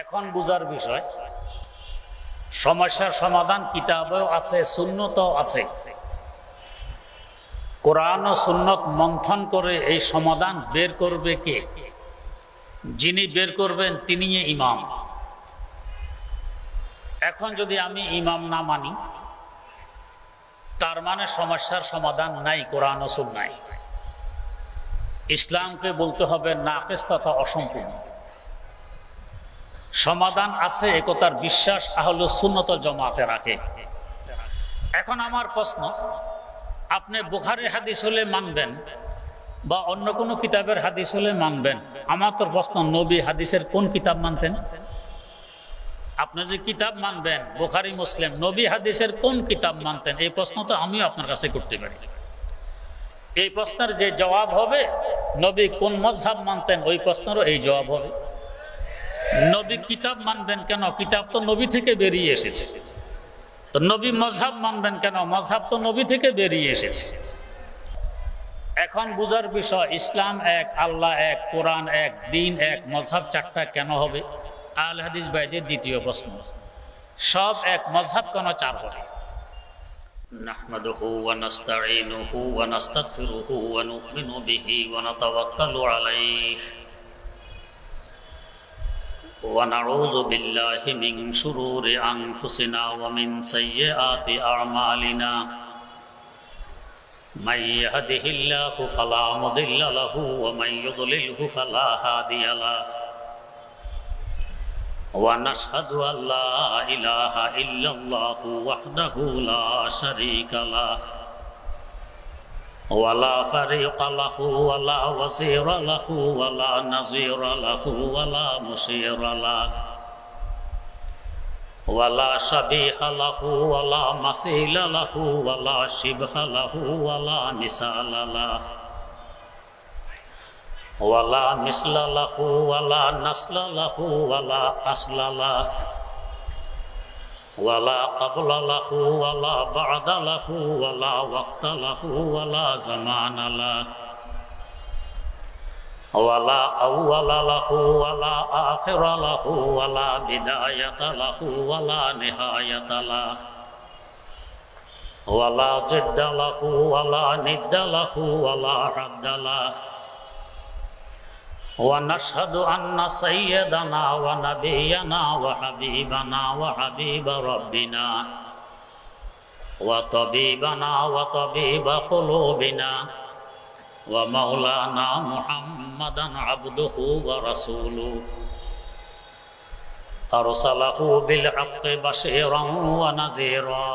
এখন বুঝার বিষয়, সমস্যার সমাধান কিতাবেও আছে, সুন্নতও আছে। কোরআন ও সুন্নত মন্থন করে এই সমাধান বের করবে কে? যিনি বের করবেন তিনি ইমাম। এখন যদি আমি ইমাম না মানি, তার মানে সমস্যার সমাধান নাই, কোরআন ও সুন্নায়। ইসলামকে বলতে হবে নাকিস তথা অসম্পূর্ণ। সমাধান আছে একতার বিশ্বাস আহলে সুন্নাত ওয়াল জামাতে রাখে। এখন আমার প্রশ্ন, আপনি বুখারীর হাদিস হলে মানবেন বা অন্য কোনো কিতাবের হাদিস হলে মানবেন। আমার তো প্রশ্ন, নবী হাদিসের কোন কিতাব মানতেন? আপনি যে কিতাব মানবেন বুখারী মুসলিম, নবী হাদিসের কোন কিতাব মানতেন? এই প্রশ্ন তো আমিও আপনার কাছে করতে পারি। এই প্রশ্নের যে জবাব হবে নবী কোন মাযহাব মানতেন, ওই প্রশ্নেরও এই জবাব হবে। নবী কিতাব মানবেন কেন? কিতাব তো নবী থেকে বেরিয়ে এসেছে। তো নবী মাযহাব মানবেন কেন? মাযহাব তো নবী থেকে বেরিয়ে এসেছে। এখন বুঝার বিষয়, ইসলাম এক, আল্লাহ এক, কোরআন এক, দ্বীন এক, মাযহাব চারটা কেন হবে? আহলে হাদিস ভাইদের দ্বিতীয় প্রশ্ন, সব এক, মাযহাব কেন চার হবে? নাহমাদুহু ওয়া নাস্তাঈনুহু ওয়া নাস্তাগফিরুহু ওয়া নু'মিনু বিহি ওয়া নাতাওয়াক্কালু আলাইহি ওয়া নাউযু বিল্লাহি মিন শুরুরি আনফুসিনা ওয়া মিন সাইয়্যাতি আ'মালিনা। মান ইয়াহদিহিল্লাহু ফালা মুদিল্লা লাহু ওয়া মান ইউদ্লিলহু ফালা হাদিয়া লাহু। ওয়া নাশহাদু আল্লা ইলাহা ইল্লাল্লাহু ওয়াহদাহু লা শারীকা লাহু ওয়া লা ফারিকা লাহু ওয়া লা ওয়াসীরা লাহু ওয়া লা নাযীরা লাহু ওয়া লা মুশীরা লাহু ওয়া লা শাবীহা লাহু ওয়া লা মাসীলা লাহু ওয়া লা শিবহা লাহু ওয়া লা মিসালা লাহু ওয়া লা মিসলা লাহু ওয়া লা নাসলা লাহু ওয়া লা আসলা লাহু ওয়া লা ক্বাবলা লাহু ওয়া লা বা'দা লাহু ওয়া লা ওয়াক্তা লাহু ওয়া লা জামানা লাহু ওয়া লা আউওয়ালা লাহু ওয়া লা আখিরা লাহু ওয়া লা বিদায়াতা লাহু ওয়া লা নিহায়াতা লাহু ওয়া লা জিদ্দা লাহু ওয়া লা নিদ্দা লাহু ওয়া লা হাদ্দা লাহু। ওয়া নাশহাদু আন্না সাইয়্যিদানা ওয়া নাবিয়্যানা ওয়া হাবিবানা ওয়া হাবিবা রাব্বিনা ওয়া তাবিবানা ওয়া তাবিবা কুলুবিনা ওয়া মাওলানা মুহাম্মাদান আবদুহু ওয়া রাসূলুহু আরসালাহু বিল হাক্কি বাশীরান ওয়া নাযীরা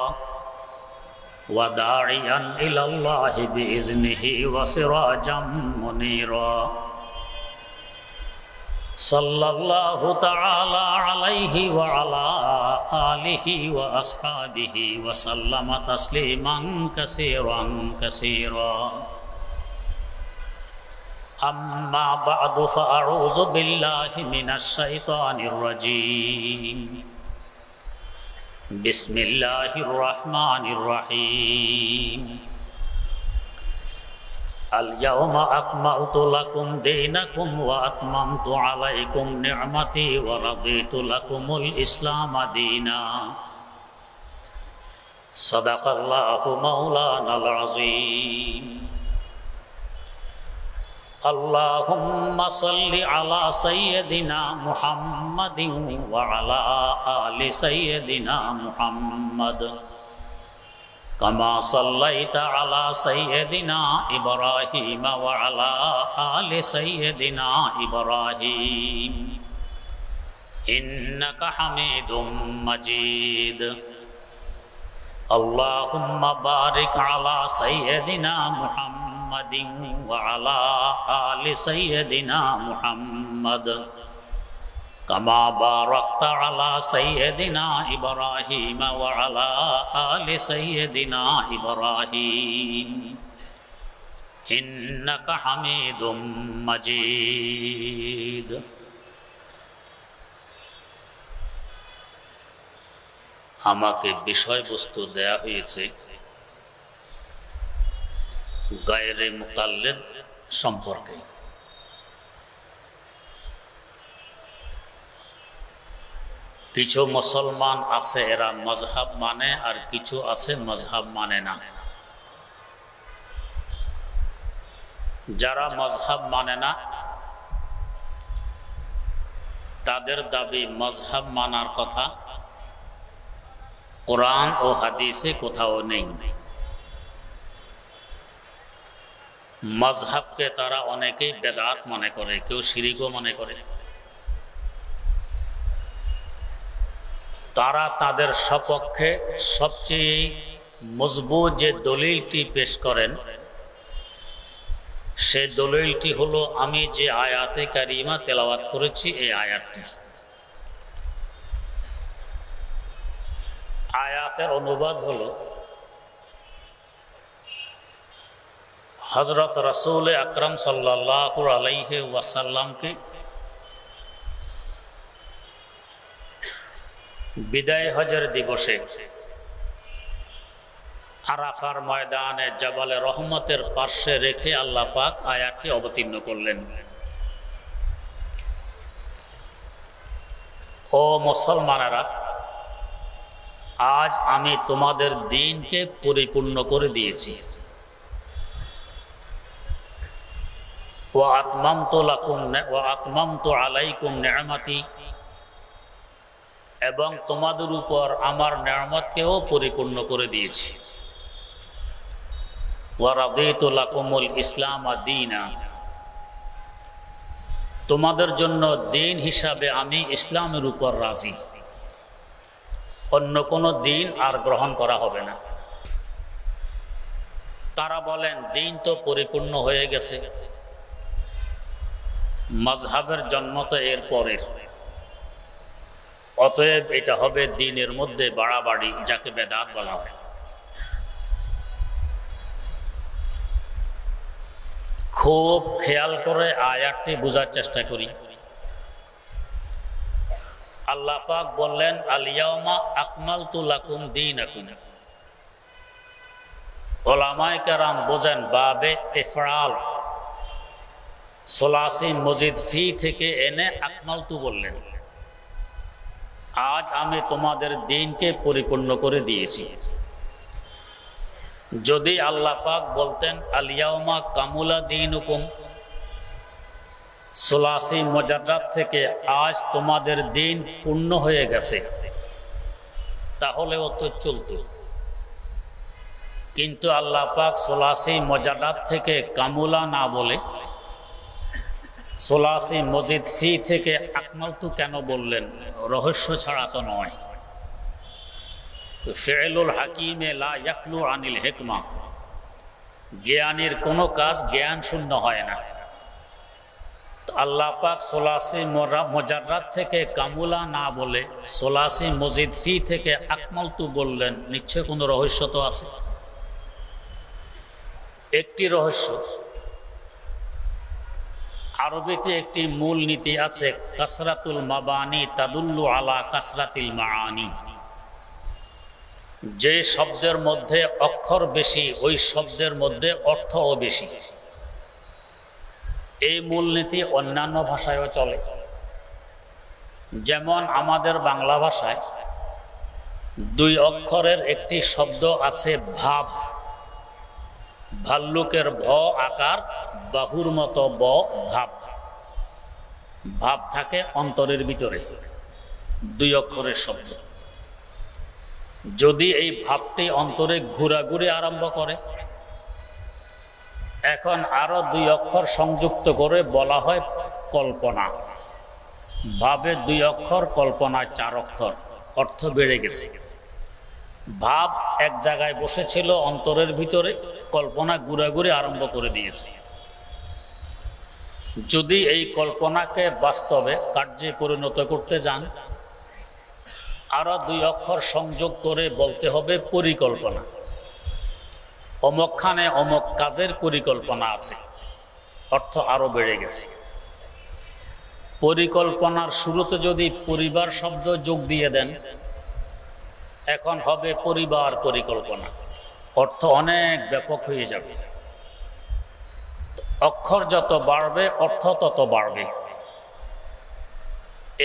ওয়া দা'iয়ান ইলাল্লাহি বিইজনিহি ওয়া সিরাজাম মুনীরা। সাল্লাল্লাহু তাআলা আলাইহি ওয়া আলা আলিহি ওয়া আসহাবিহি ওয়া সাল্লামা তাসলিমান কাসীরান কাসীরা। আম্মা বা'দু ফাআউযু বিল্লাহি মিনাশ শাইতানির রাজীম। বিসমিল্লাহির রাহমানির রাহিম। আল-ইয়াওমা আকমালতু লাকুম দীনাকুম ওয়া আতমামতু আলাইকুম নি'মাতি ওয়া রাদিতু লাকুমুল ইসলামা দীনা। সাদাকাল্লাহু মাওলানাল আযীম। আল্লাহুম্মা সাল্লি আলা সাইয়্যিদিনা মুহাম্মাদিন ওয়া আলা আলি সাইয়্যিদিনা মুহাম্মাদ কামা সাল্লাইতা আলা সাইয়্যিদিনা ইব্রাহিম ওয়া আলা আলি সাইয়্যিদিনা ইব্রাহিম ইন্নাকা হামিদুম মাজিদ। আল্লাহুম্মা বারিক আলা সাইয়্যিদিনা মুহাম্মাদিন ওয়া আলা আলি সাইয়্যিদিনা মুহাম্মাদ কামা বারাকতা আলা সাইয়্যিদিনা ইব্রাহিম ওয়া আলা আলি সাইয়্যিদিনা ইব্রাহিম ইন্নাকা হামিদুম মাজিদ। আমাকে বিষয়বস্তু দেয়া হয়েছে গায়রে মুকাল্লিদ সম্পর্কে। কিছু মুসলমান আছে এরা মজহাব মানে, আর কিছু আছে মজহাব মানে না। যারা মজহাব মানে না তাদের দাবি মজহাব মানার কথা কোরআন ও হাদিসে কোথাও নেই। মজহাবকে তারা অনেকেই বেদাত মনে করে, কেউ শিরিকও মনে করে। তারা তাদের সপক্ষে সবচেয়ে মজবুত যে দলিলটি পেশ করেন সে দলিলটি হলো আমি যে আয়াতে কারিমা তেলাওয়াত করেছি এই আয়াতটি। আয়াতের অনুবাদ হলো হযরত রাসূল আকরাম সাল্লাল্লাহু আলাইহি ওয়াসাল্লামকে বিদায় হজের দিবসে আরাফার ময়দানে জাবালে রহমতের পার্শ্বে রেখে আল্লাহ পাক আয়াতটি অবতীর্ণ করলেন। ও মুসলমানেরা, আজ আমি তোমাদের দ্বীনকে পরিপূর্ণ করে দিয়েছি। ওয়া আতমামতু আলাইকুম নি'মাতি, এবং তোমাদের উপর আমার নিয়ামতকেও পরিপূর্ণ করে দিয়েছি। ওয়া রাদিতু লাকুমুল ইসলাম দীনা, তোমাদের জন্য দিন হিসাবে আমি ইসলামের উপর রাজি, অন্য কোনো দিন আর গ্রহণ করা হবে না। তারা বলেন দিন তো পরিপূর্ণ হয়ে গেছে, মাযহাবের জন্ম তো এর পরের, অতএব এটা হবে দ্বীনের মধ্যে বাড়াবাড়ি, যাকে বেদাত বলা হয়। খুব খেয়াল করে আয়াতটি বোঝার চেষ্টা করি। আল্লাহ পাক বললেন আল ইয়াউমা আকমালতু লাকুম দীনাকুম। উলামায়ে কেরাম বোঝেন বাবে ইফরাল, সোলাসি মজিদ ফি থেকে এনে আকমালতু বললেন, আজ আমি তোমাদের দ্বীনকে পরিপূর্ণ করে দিয়েছি। যদি আল্লাহ পাক বলতেন আল ইয়াউমা কামুলা দীনুকুম, সোলাসি মুজাররাদ থেকে আজ তোমাদের দ্বীন পূর্ণ হয়ে গেছে, তাহলেও তো চলতো। কিন্তু আল্লাহ পাক সোলাসি মুজাররাদ থেকে কামুলা না বলে সোলাসি মজিদ ফি থেকে আকমালতু কেন বললেন? রহস্য ছাড়া তো নয়। ফি'লুল হাকিমে লা ইয়াখলু আনিল হিকমা, জ্ঞানীর কোনো কাজ জ্ঞান শূন্য হয় না। আল্লাহ পাক সোলাসি মুজাররাদ থেকে কামুলা না বলে সোলাসি মজিদ ফি থেকে আকমালতু বললেন, নিশ্চয় কোনো রহস্য তো আছে। একটি রহস্য, আরবিতে একটি মূল নীতি আছে, কাসরাতুল মাবানি তাদুল্লু আলা কাসরাতিল মাআনি। যে শব্দের মধ্যে অক্ষর বেশি ওই শব্দের মধ্যে অর্থও বেশি। এই মূলনীতি অন্যান্য ভাষায়ও চলে। যেমন আমাদের বাংলা ভাষায় 2 অক্ষরের একটি শব্দ আছে ভাব। ভাল্লুকের ভ আকার, বাহুর মতো ব, ভাব। ভাব থাকে অন্তরের ভিতরে, 2 অক্ষরের শব্দ। যদি এই ভাবটি অন্তরে ঘোরাঘুরি আরম্ভ করে, এখন আরো 2 অক্ষর সংযুক্ত করে বলা হয় কল্পনা। ভাবে 2 অক্ষর, কল্পনায় 4 অক্ষর, অর্থ বেড়ে গেছে। ভাব এক জায়গায় বসেছিল অন্তরের ভিতরে, কল্পনা ঘোরাঘুরি আরম্ভ করে দিয়েছে। যদি এই কল্পনাকে বাস্তবে কার্যে পরিণত করতে যান, আরো 2 অক্ষর সংযোগ করে বলতে হবে পরিকল্পনা। অমুকখানে অমুক কাজের পরিকল্পনা আছে, অর্থ আরো বেড়ে গেছে। পরিকল্পনার শুরুতে যদি পরিবার শব্দ যোগ দিয়ে দেন, এখন হবে পরিবার পরিকল্পনা, অর্থ অনেক ব্যাপক হয়ে যাবে। অক্ষর যত বাড়বে অর্থ তত বাড়বে।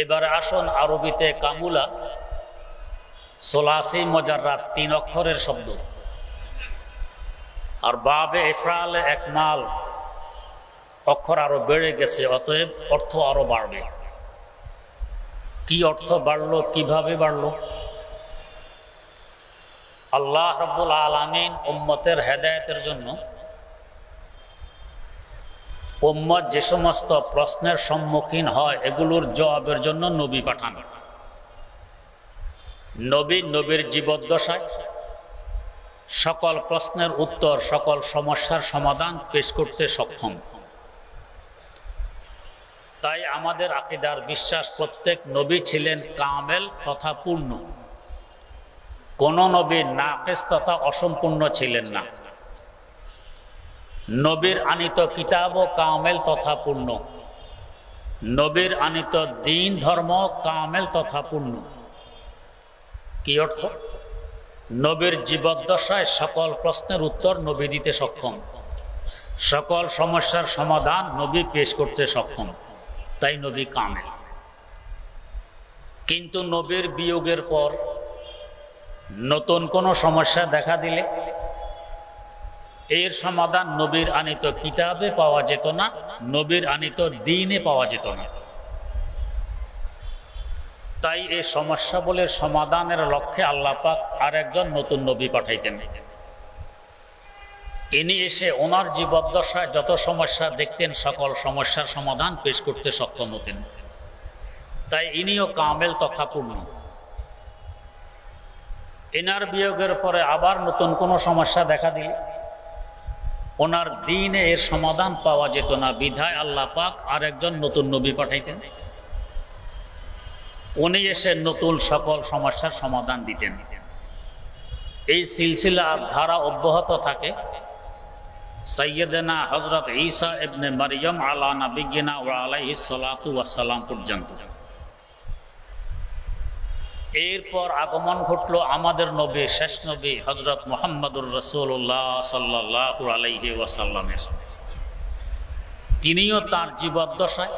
এবারে আসুন আরবিতে কামুলা সোলাসি মজাররাত 3 অক্ষরের শব্দ, আর বাবে ইফরালে একমাল অক্ষর আরো বেড়ে গেছে, অতএব অর্থ আরো বাড়বে। কি অর্থ বাড়লো, কিভাবে বাড়লো? আল্লাহ রাব্বুল আলামিন উম্মতের হেদায়েতের জন্য উম্মত যে সমস্ত প্রশ্নের সম্মুখীন হয় এগুলোর জবাবের জন্য নবী পাঠান। নবীর জীবদ্দশায় সকল প্রশ্নের উত্তর, সকল সমস্যার সমাধান পেশ করতে সক্ষম। তাই আমাদের আকীদার বিশ্বাস, প্রত্যেক নবী ছিলেন কামেল তথা পূর্ণ। কোন নবী নাকিস তথা অসম্পূর্ণ ছিলেন না। নবীর আনিত কিতাবও কামেল তথা পূর্ণ। নবীর আনিত দ্বীন ধর্ম কামেল তথা পূর্ণ। কি অর্থ? নবীর জীবদ্দশায় সকল প্রশ্নের উত্তর নবী দিতে সক্ষম, সকল সমস্যার সমাধান নবী পেশ করতে সক্ষম, তাই নবী কামেল। কিন্তু নবীর বিয়োগের পর নতুন কোনো সমস্যা দেখা দিলে এর সমাধান নবীর আনিত কিতাবে পাওয়া যেত না, নবীর আনিত দ্বীনে পাওয়া যেত না। তাই এই সমস্যাগুলির সমাধানের লক্ষ্যে আল্লাহ পাক আর একজন নতুন নবী পাঠাইতেন। ইনি এসে ওনার জীবদ্দশায় যত সমস্যা দেখতেন সকল সমস্যার সমাধান পেশ করতে সক্ষম হতেন। তাই ইনিও কামেল তথা পূর্ণ। এনার বিয়োগের পরে আবার নতুন কোনো সমস্যা দেখা দিলে ওনার দ্বীনে এর সমাধান পাওয়া যেত না, বিধায় আল্লাহ পাক আর একজন নতুন নবী পাঠাইতেন। উনি এসে নতুন সকল সমস্যার সমাধান দিতেন। এই সিলসিলা ধারা অব্যাহত থাকে সাইয়্যিদানা হযরত ঈসা ইবনে মারইয়াম আলা নাবিয়িনা ওয়া আলাইহিস সালাতু ওয়াস সালাম পর্যন্ত। এরপর আগমন ঘটল আমাদের নবী, শেষ নবী হযরত মুহাম্মদুর রাসূলুল্লাহ সাল্লাল্লাহু আলাইহি ওয়াসাল্লামের। তিনিও তার জীবদ্দশায়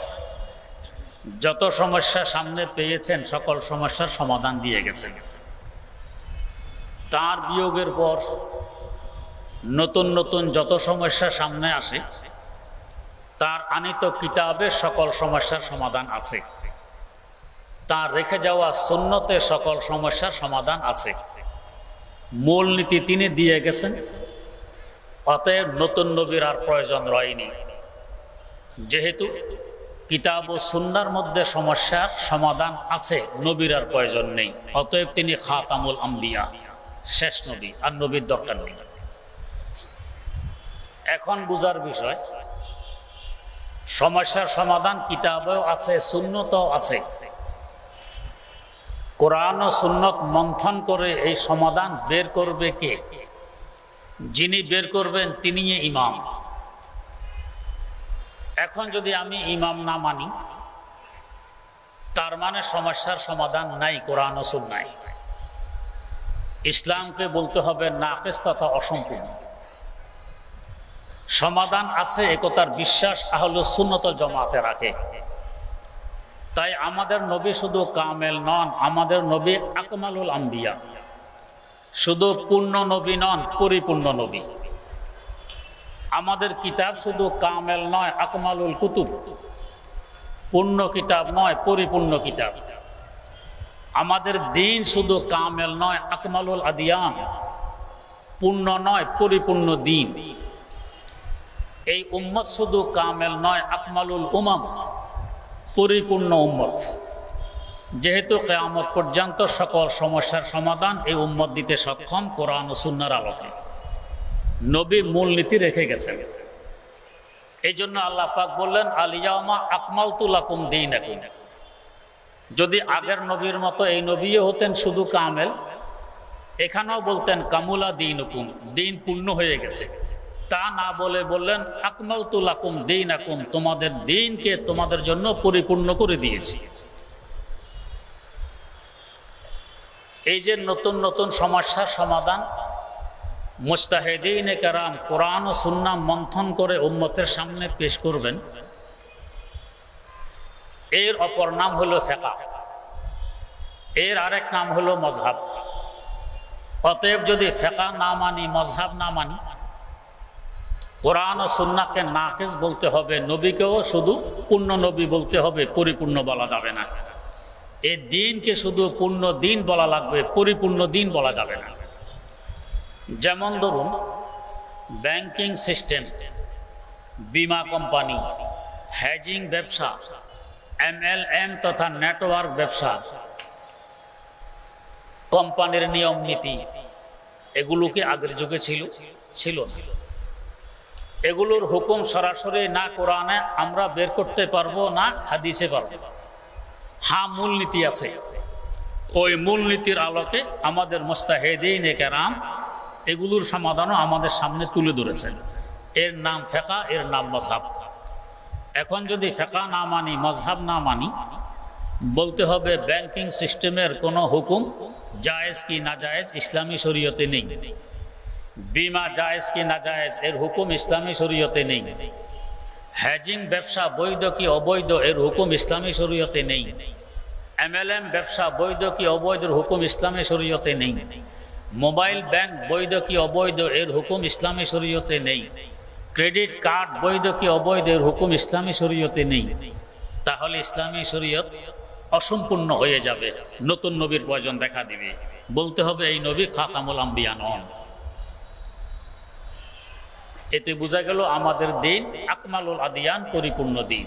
যত সমস্যা সামনে পেয়েছেন সকল সমস্যার সমাধান দিয়ে গেছেন। তার বিয়োগের পর নতুন নতুন যত সমস্যা সামনে আসে তার আনিত কিতাবে সকল সমস্যার সমাধান আছে, তার রেখে যাওয়া সুন্নতে সকল সমস্যার সমাধান আছে। মূলনীতি তিনি দিয়ে গেছেন, অতএব নতুন নবীর আর প্রয়োজন রয়নি। যেহেতু কিতাব ও সুন্নাহর মধ্যে সমস্যার সমাধান আছে, নবীর আর প্রয়োজন নেই। অতএব তিনি খাতামুল আম্বিয়া, শেষ নবী, আর নবীর দরকার নেই। এখন বুঝার বিষয়, সমস্যার সমাধান কিতাবেও আছে, সুন্নতও আছে। কোরআন ও সুন্নত মন্থন করে এই সমাধান বের করবে কে? যিনি বের করবেন তিনি ইমাম। এখন যদি আমি ইমাম না মানি তার মানে সমস্যার সমাধান নাই কোরআন ও সুন্নাহয়। ইসলামকে বলতে হবে নাকিস তথা অসম্পূর্ণ। সমাধান আছে একতার বিশ্বাস আহলুস সুন্নাত ওয়াল জামাতে রাখে। তাই আমাদের নবী শুধু কামেল নন, আমাদের নবী আকমালুল আম্বিয়া, শুধু পূর্ণ নবী নন, পরিপূর্ণ নবী। আমাদের কিতাব শুধু কামেল নয়, আকমালুল কুতুব, পূর্ণ কিতাব নয়, পরিপূর্ণ কিতাব। আমাদের দ্বীন শুধু কামেল নয়, আকমালুল আদিয়ান, পূর্ণ নয়, পরিপূর্ণ দ্বীন। এই উম্মত শুধু কামেল নয়, আকমালুল উমাম, পরিপূর্ণ উম্মত। যেহেতু কিয়ামত পর্যন্ত সকল সমস্যার সমাধান এই উম্মত দিতে সক্ষম কোরআন ও সুন্নাহর আলোকে, নবী মূলনীতি রেখে গেছেন। এই জন্য আল্লাহ পাক বললেন আল-ইয়াওমা আকমালতু লাকুম দীনাকুম। যদি আগের নবীর মতো এই নবীও হতেন শুধু কামেল, এখানেও বলতেন কামুলা দীনুকুম, দিন পূর্ণ হয়ে গেছে। তা না বলে বললেন আকমালতু লাকুম দীনাকুম, তোমাদের দিনকে তোমাদের জন্য পরিপূর্ণ করে দিয়েছি। এই যে নতুন নতুন সমস্যার সমাধান মুজতাহিদিনে কেরাম কোরআন ও সুন্নাহ মন্থন করে উম্মতের সামনে পেশ করবেন, এর অপর নাম হলো ফিকহ, এর আরেক নাম হলো মজহাব। অতএব যদি ফিকহ না মানি, মজহাব না মানি, কোরআন ও সুন্নাহকে নাকিস বলতে হবে, নবীকেও শুধু পূর্ণ নবী বলতে হবে, পরিপূর্ণ বলা যাবে না। এই দিনকে শুধু পূর্ণ দিন বলা লাগবে, পরিপূর্ণ দিন বলা যাবে না। যেমন ধরুন ব্যাংকিং সিস্টেম, বিমা কোম্পানি, হেজিং ব্যবসা, MLM তথা নেটওয়ার্ক ব্যবসা, কোম্পানির নিয়ম নীতি, এগুলো কি আগের যুগে ছিল না। এগুলোর হুকুম সরাসরি না কোরআনে আমরা বের করতে পারবো না হাদিসে পারবো। হ্যাঁ, মূলনীতি আছে। ওই মূলনীতির আলোকে আমাদের মুস্তাহিদিন কেরাম এগুলোর সমাধানও আমাদের সামনে তুলে ধরেছেন। এর নাম ফিকহ, এর নাম মজহাব। এখন যদি ফিকহ না মানি, মজহাব না মানি, বলতে হবে ব্যাংকিং সিস্টেমের কোনো হুকুম জায়েজ কি না জায়েজ ইসলামী শরীয়তে নেই। বিমা জায়েজ কি না জায়েজ এর হুকুম ইসলামী শরীয়তে নেই। হেজিং ব্যবসা বৈধ কি অবৈধ এর হুকুম ইসলামী শরীয়তে নেই। MLM ব্যবসা বৈধ কি অবৈধ হুকুম ইসলামী শরীয়তে নেই। মোবাইল ব্যাংক বৈধ কি অবৈধ এর হুকুম ইসলামী শরীয়তে নেই। ক্রেডিট কার্ড বৈধ কি অবৈধ এর হুকুম ইসলামী শরীয়তে নেই। তাহলে ইসলামী শরীয়ত অসম্পূর্ণ হয়ে যাবে, নতুন নবীর প্রয়োজন দেখা দিবে। বলতে হবে এই নবী খাতামুল আম্বিয়া নন। এতে বোঝা গেল আমাদের দিন আকমালুল আদিয়ান, পরিপূর্ণ দিন।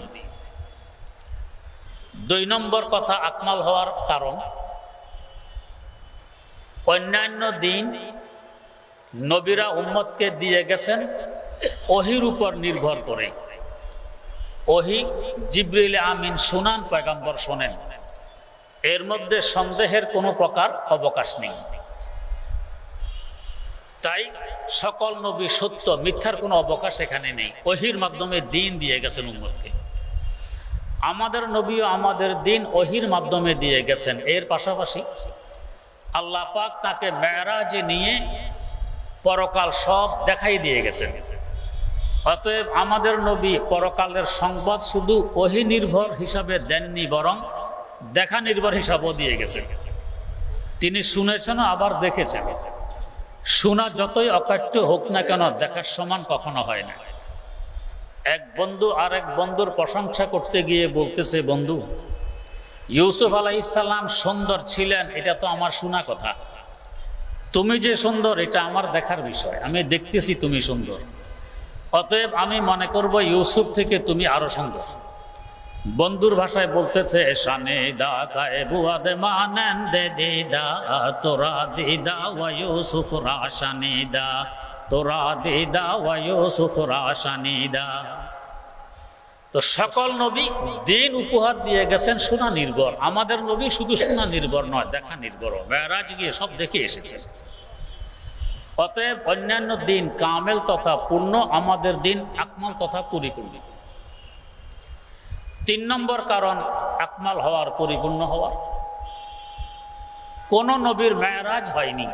2 নম্বর কথা, আকমাল হওয়ার কারণ, অন্যান্য দিন নবীরা উম্মতকে দিয়ে গেছেন ওহীর উপর নির্ভর করে। ওহী জিবরিল আমিন শুনান, পয়গম্বর শোনেন, এর মধ্যে সন্দেহের কোনো প্রকার অবকাশ নেই। তাই সকল নবী সত্য, মিথ্যার কোনো অবকাশ এখানে নেই। ওহীর মাধ্যমে দিন দিয়ে গেছেন উম্মতকে। আমাদের নবীও আমাদের দিন ওহীর মাধ্যমে দিয়ে গেছেন। এর পাশাপাশি আল্লাহ পাক তাকে মেরাজে নিয়ে পরকাল সব দেখাই দিয়ে গেছেন। অতএব আমাদের নবী পরকালের সংবাদ শুধু ওহী নির্ভর হিসাবে দেননি, বরং দেখা নির্ভর হিসাবেও দিয়ে গেছেন। তিনি শুনেছেন, আবার দেখেছেন। শোনা যতই অকাট্য হোক না কেন, দেখার সমান কখনো হয় না। এক বন্ধু আরেক বন্ধুর প্রশংসা করতে গিয়ে বলতেছে, বন্ধু, ইউসুফ আলাইহিস সালাম সুন্দর ছিলেন, এটা তো আমার শোনা কথা। তুমি যে সুন্দর এটা আমার দেখার বিষয়, আমি দেখতেছি তুমি সুন্দর। অতএব আমি মনে করব ইউসুফ থেকে তুমি আরো সুন্দর। বন্ধুর ভাষায় বলতেছে, শানে দা গায়ে বুয়াদে মানেন দে দিদা তোরা দিদা ওয়া ইউসুফ রাশানে দা, তোরা দিদা ওয়া ইউসুফ রাশানে দা। তো সকল নবী দিন উপহার দিয়ে গেছেন শোনা নির্ভর। আমাদের নবী শুধু শোনা নির্ভর নয়, দেখা নির্ভর। মেরাজ গিয়ে সব দেখে এসেছেন। অতএব অন্যান্য দিন কামেল তথা পূর্ণ, আমাদের দিন আকমাল তথা পরিপূর্ণ। 3 নম্বর কারণ আকমাল হওয়ার, পরিপূর্ণ হওয়ার, কোন নবীর মেরাজ হয়নি,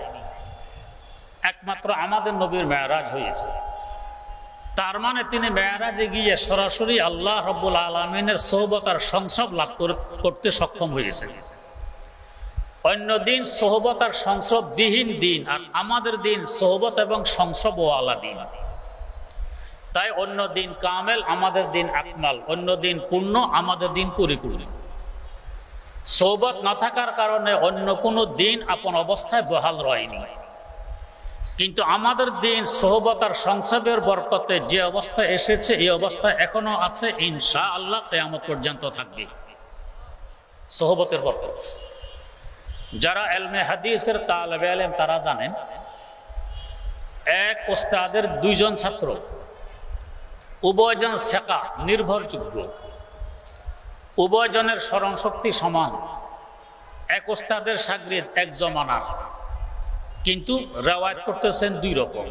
একমাত্র আমাদের নবীর মেরাজ হয়েছে। তার মানে তিনি মেরাজে গিয়ে সরাসরি আল্লাহ রাব্বুল আলামিনের সোহবত আর সংসব লাভ করতে সক্ষম হয়েছে। অন্য দিন সোহবত আর সংসব বিহীন দিন, আর আমাদের দিন সোহবত এবং সংসব ওয়ালা দিন। তাই অন্য দিন কামেল, আমাদের দিন আকমাল। অন্য দিন পূর্ণ, আমাদের দিন পরিপূর্ণ। সোহবত না থাকার কারণে অন্য কোনো দিন আপন অবস্থায় বহাল রয়নি, কিন্তু আমাদের দিন সোহবত আর সংসবের বরকতে যে অবস্থা এসেছে, এই অবস্থা এখনো আছে, ইনশাআল্লাহ কিয়ামত পর্যন্ত থাকবে। সোহবতের বরকত। যারা ইলমে হাদিসের তালেবে ইলম তারা জানেন, এক ওস্তাদের 2 জন ছাত্র, উভয়জন সেকা, নির্ভরযোগ্য, উভয়জনের স্মরণ শক্তি সমান। এক ওস্তাদের শাগরিদ, এক জমানার, কিন্তু রেওয়ায়েত করতেছেন 2 রকম।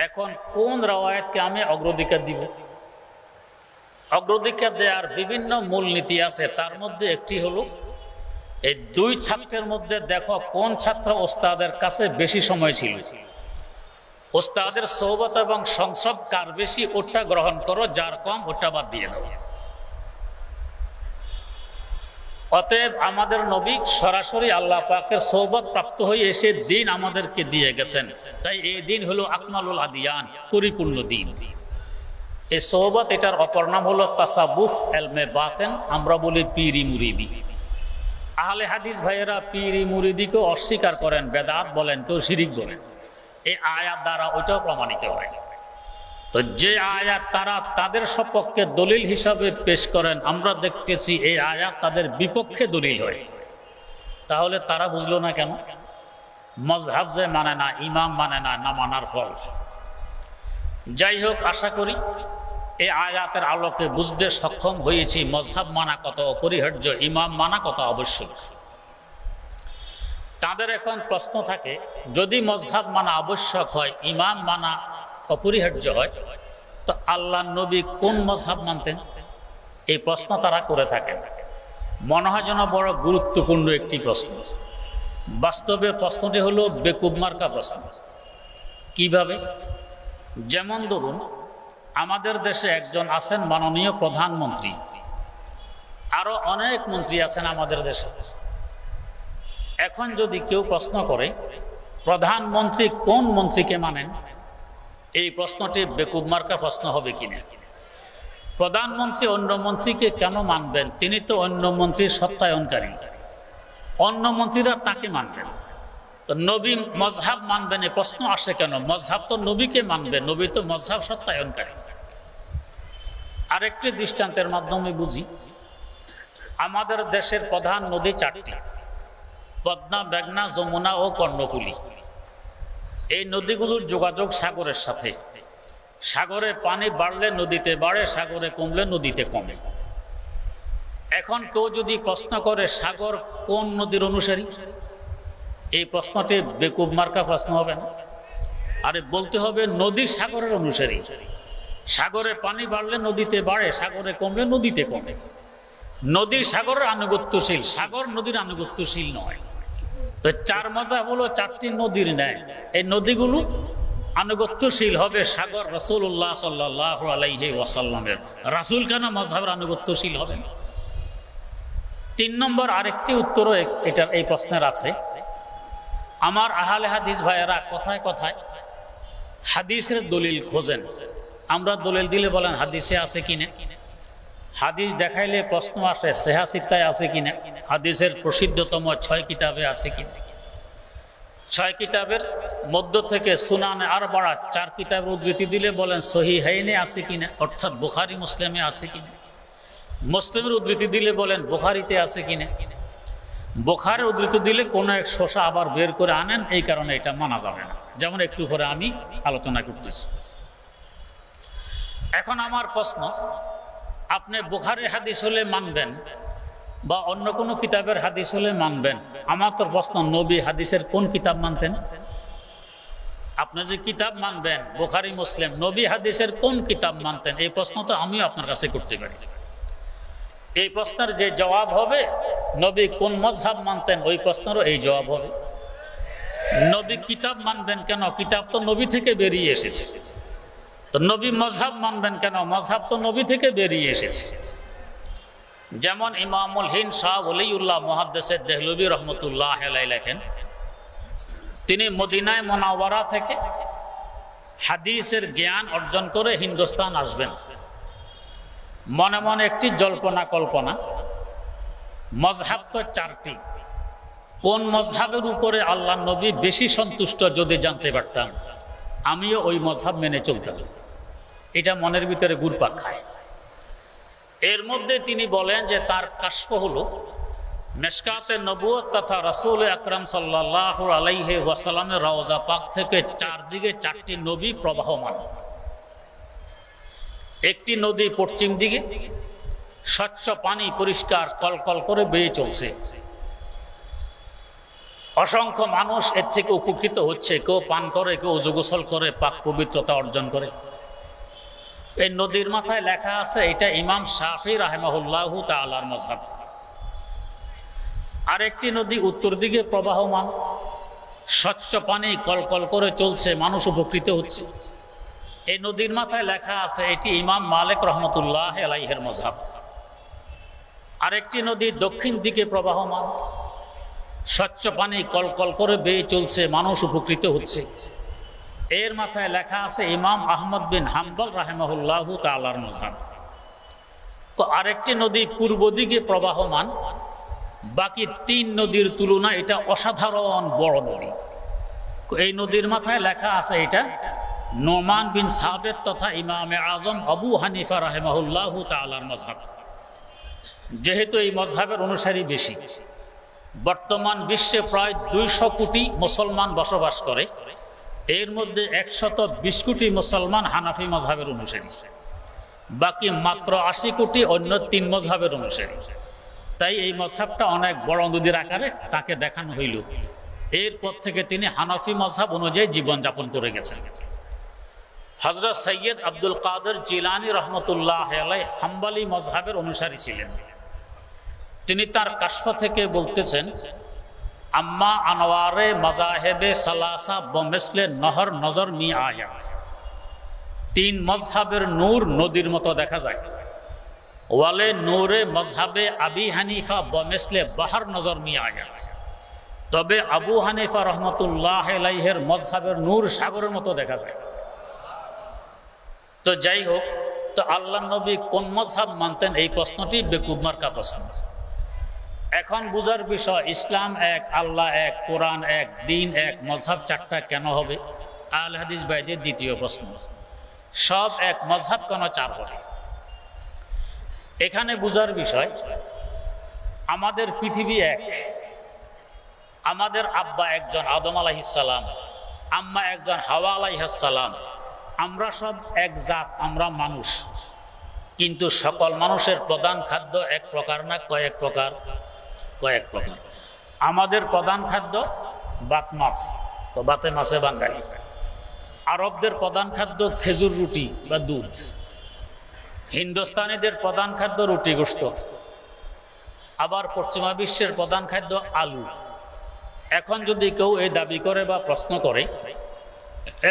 এখন কোন রেওয়ায়েতকে আমি অগ্রাধিকার দিব? অগ্রাধিকার দেওয়ার বিভিন্ন মূলনীতি আছে। তার মধ্যে একটি হলো, এই 2 ছাত্রের মধ্যে দেখো কোন ছাত্র ওস্তাদের কাছে বেশি সময় ছিল, ওস্তাদের সোহবত এবং সংসব কার বেশি, ওটা গ্রহণ করো, যার কম ওটা বাদ দিয়ে দাও। অতএব আমাদের নবী সরাসরি আল্লাহ পাকের সৌবত প্রাপ্ত হয়ে এসে দিন আমাদেরকে দিয়ে গেছেন, তাই এই দিন হলো আকমালুল আদিয়ান, পরিপূর্ণ দিন। এই সৌবত, এটার অপর নাম হলো তাসাবুফ এলমে বাতেন, আমরা বলি পীরি মুরিদি। আহলে হাদিস ভাইয়েরা পীরি মুরিদিকে অস্বীকার করেন, বেদাত বলেন, কেউ শিরিক বলেন। এই আয়াত দ্বারা ওইটাও প্রমাণিত হয়। তো যে আয়াত তারা তাদের সপক্ষে দলিল হিসাবে পেশ করেন, আমরা দেখতেছি এই আয়াত তাদের বিপক্ষে দলিল হয়। তাহলে তারা বুঝলো না কেন? মজহাব যে মানে না, ইমাম মানে না, না মানার ফল। যাই হোক, আশা করি এই আয়াতের আলোকে বুঝতে সক্ষম হয়েছি মজহাব মানা কত অপরিহার্য, ইমাম মানা কত আবশ্যক। তাদের এখন প্রশ্ন থাকে, যদি মজহাব মানা আবশ্যক হয়, ইমাম মানা অপরিহার্য হয়, তো আল্লাহ নবী কোন মজহাব মানতেন? এই প্রশ্ন তারা করে থাকেন। মনে হয় যেন বড় গুরুত্বপূর্ণ একটি প্রশ্ন। বাস্তবে প্রশ্নটি হলো বেকুব মার্কা প্রশ্ন। কিভাবে? যেমন ধরুন, আমাদের দেশে একজন আছেন মাননীয় প্রধানমন্ত্রী, আরো অনেক মন্ত্রী আছেন আমাদের দেশে। এখন যদি কেউ প্রশ্ন করে প্রধানমন্ত্রী কোন মন্ত্রীকে মানেন, এই প্রশ্নটি বেকুব মার্কা প্রশ্ন হবে কিনা। প্রধানমন্ত্রী অন্য মন্ত্রীকে কেন মানবেন? তিনি তো অন্য মন্ত্রীর সত্যায়নকারী, অন্য মন্ত্রীরা তাকে মানবেন। তো নবী মজহাব মানবেন, এই প্রশ্ন আসে কেন? মজহাব তো নবীকে মানবে, নবী তো মজহাব সত্যায়নকারী। আরেকটি দৃষ্টান্তের মাধ্যমে বুঝি। আমাদের দেশের প্রধান নদী চারটি: পদ্মা, মেঘনা, যমুনা ও কর্ণফুলী। এই নদীগুলোর যোগাযোগ সাগরের সাথে। সাগরে পানি বাড়লে নদীতে বাড়ে, সাগরে কমলে নদীতে কমে। এখন কেউ যদি প্রশ্ন করে সাগর কোন নদীর অনুসারী, এই প্রশ্নটি বেকুব মার্কা প্রশ্ন হবে না। আরে বলতে হবে নদী সাগরের অনুসারী। সাগরে পানি বাড়লে নদীতে বাড়ে, সাগরে কমলে নদীতে কমে। নদী সাগরের আনুগত্যশীল, সাগর নদীর আনুগত্যশীল নয়। তো চার মজাব হলো চারটি নদীর ন্যায়। এই নদীগুলো আনুগত্যশীল হবে সাগর রাসূলুল্লাহ সাল্লাল্লাহু আলাইহি ওয়াসাল্লামের। রাসূল কেন মজহাবের আনুগত্যশীল হবে? 3 নম্বর আরেকটি উত্তরও এটার এই প্রশ্নের আছে। আমার আহলে হাদিস ভাইয়েরা কথায় কথায় হাদিসের দলিল খোঁজেন। আমরা দলিল দিলে বলেন হাদিসে আছে কিনা, হাদিস দেখাইলে প্রশ্ন আসে সেহা সিত্তায় আছে কিনা, হাদিসের প্রসিদ্ধতম 6 কিতাবে আছে কিনা। 6 কিতাবের মধ্য থেকে সুনানে আরবা'a 4 কিতাবের উদ্ধৃতি দিলে বলেন সহিহাইনে আছে কিনা, অর্থাৎ বুখারী মুসলিমে আছে কিনা। মুসলিমের উদ্ধৃতি দিলে বলেন বুখারীতে আছে কিনা। বুখারীর উদ্ধৃতি দিলে কোনো এক শোষা আবার বের করে আনেন, এই কারণে এটা মানা যাবে না। যেমন একটু পরে আমি আলোচনা করতেছি। এখন আমার প্রশ্ন, আপনি বুখারীর হাদিস হলে মানবেন বা অন্য কোনো কিতাবের হাদিস হলে মানবেন। আমার তো প্রশ্ন, নবী হাদিসের কোন কিতাব মানতেন? আপনি যে কিতাব মানবেন বুখারী মুসলিম, নবী হাদিসের কোন কিতাব মানতেন? এই প্রশ্ন তো আমিও আপনার কাছে করতে পারি। এই প্রশ্নের যে জবাব হবে নবী কোন মজহাব মানতেন, ওই প্রশ্নেরও এই জবাব হবে। নবী কিতাব মানবেন কেন? কিতাব তো নবী থেকে বেরিয়ে এসেছে। তো নবী মজহাব মানবেন কেন? মজহাব তো নবী থেকে বেরিয়ে এসেছে। যেমন ইমামুল হিন্দ শাহ ওলিউল্লাহ মুহাদ্দিস দেহলভী রহমতুল্লাহ আলাইহি লেখেন, তিনি মদিনায় মুনাওয়ারা থেকে হাদিসের জ্ঞান অর্জন করে হিন্দুস্তান আসবেন। মনে মনে একটি জল্পনা কল্পনা, মজহাব তো 4টি, কোন মজহাবের উপরে আল্লাহ নবী বেশি সন্তুষ্ট যদি জানতে পারতাম, আমিও ওই মজহাব মেনে চলতাম। এটা মনের ভিতরে ঘুরপাক খায়। এর মধ্যে তিনি বলেন যে তার কাশফ হলো মিশকাতে নবুয়ত তথা রাসূল আকরাম সাল্লাল্লাহু আলাইহি ওয়াসাল্লামের রওজা পাক থেকে চারদিকে 4টি নবী প্রবাহমান। একটি নদী পশ্চিম দিকে, স্বচ্ছ পানি পরিষ্কার কলকল করে বেয়ে চলছে। অসংখ্য মানুষ এর থেকে উপকৃত হচ্ছে, কেউ পান করে, কেউ ওযু গোসল করে, পাক পবিত্রতা অর্জন করে। এই নদীর মাথায় লেখা আছে এটা ইমাম শাফি রাহিমাহুল্লাহু তাআলার মজহাব। আরেকটি নদী উত্তর দিকে প্রবাহমান, স্বচ্ছ পানি কলকল করে চলছে, মানুষ উপকৃত হচ্ছে। এই নদীর মাথায় লেখা আছে এটি ইমাম মালিক রহমতুল্লাহ আলাইহির মজহাব। আরেকটি নদী দক্ষিণ দিকে প্রবাহমান, স্বচ্ছ পানি কলকল করে বেয়ে চলছে, মানুষ উপকৃত হচ্ছে। এর মাথায় লেখা আছে ইমাম আহমদ বিন হাম্বল রাহিমাহুল্লাহু তাআলার মাযহাব। তো আরেকটি নদী পূর্ব দিকে প্রবাহমান, বাকি তিন নদীর তুলনায় এটা অসাধারণ বড় নদী। এই নদীর মাথায় লেখা আছে এটা নোমান বিন সাবেত তথা ইমামে আজম আবু হানিফা রাহিমাহুল্লাহু তাআলার মাযহাব। যেহেতু এই মাযহাবের অনুসারী বেশি, বর্তমান বিশ্বে প্রায় 200 কোটি মুসলমান বসবাস করে, এর মধ্যে 120 কোটি মুসলমান হানাফি মাযহাবের অনুসারী, বাকি মাত্র 80 কোটি অন্য 3 মাযহাবের অনুসারী। তাই এই মাযহাবটা অনেক বড় নদীর আকারে তাকে দেখানো হইল। এরপর থেকে তিনি হানাফি মাযহাব অনুযায়ী জীবনযাপন করে গেছেন। হযরত সৈয়দ আব্দুল কাদের জিলানী রহমতুল্লাহ আলাইহি হাম্বলি মাযহাবের অনুসারী ছিলেন। তিনি তার কাশফ থেকে বলতেছেন, আম্মা আনওয়ারে মাযাহিবে সালাসা বমিসলে নহর নজর মি আয়াত। 3 মাযহাবের নূর নদীর মতো দেখা যায়। ওয়ালে নূরে মাযহাবে আবি হানিফা বমিসলে বাহর নজর মি আয়াত। তবে আবু হানিফা রহমতুল্লাহ আলাইহির মাযহাবের নূর সাগরের মতো দেখা যায়। তো যাই হোক, তো আল্লাহ নবী কোন মাযহাব মানতেন, এই প্রশ্নটি বেকুব মার্কা প্রশ্ন। এখন বুঝার বিষয়, ইসলাম এক, আল্লাহ এক, কোরআন এক, দিন এক, মাযহাব 4টা কেন হবে? আহলে হাদিস ভাইদের দ্বিতীয় প্রশ্ন। সব এক, মাযহাব কেন 4 হবে? এখানে বুঝার বিষয়, আমাদের পৃথিবী এক, আমাদের আব্বা একজন আদম আলাইহিস সালাম, আম্মা একজন হাওয়া আলাইহিস সালাম, আমরা সব এক জাত, আমরা মানুষ। কিন্তু সকল মানুষের প্রধান খাদ্য এক প্রকার না কয়েক প্রকার? কয়েক প্রকার। আমাদের প্রধান খাদ্য ভাত মাছ, তো ভাতে মাছে বাঙালি। আরবদের প্রধান খাদ্য খেজুর রুটি বা দুধ। হিন্দুস্তানিদের প্রধান খাদ্য রুটি গোশত। আবার পশ্চিমা বিশ্বের প্রধান খাদ্য আলু। এখন যদি কেউ এই দাবি করে বা প্রশ্ন করে,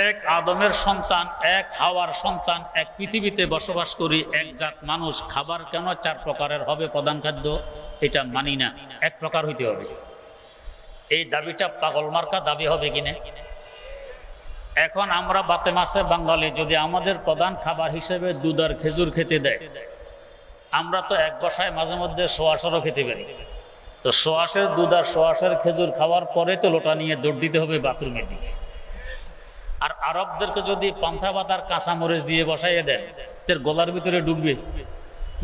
এক আদমের সন্তান, এক হাওয়ার সন্তান, এক পৃথিবীতে বসবাস করি, এক জাত মানুষ, খাবার কেন 4 প্রকারের হবে প্রধান খাদ্য? এটা মানি না, এক প্রকার হইতে হবে। এই দাবিটা পাগল মার্কা দাবি হবে কিনা? এখন আমরা ভাতে মাছে বাঙালি, যদি আমাদের প্রধান খাবার হিসেবে দুধ আর খেজুর খেতে দেয়, আমরা তো এক বসায় মাঝে মধ্যে সোয়াশরও খেতে পারি। তো সোয়াশের দুধ আর সোয়াশের খেজুর খাওয়ার পরে তো লোটা নিয়ে দৌড় দিতে হবে বাথরুমের দিকে। আর আরবদেরকে যদি পান্থা ভাত আর কাঁচা মরিচ দিয়ে বসাইয়ে দেন, তার গলার ভিতরে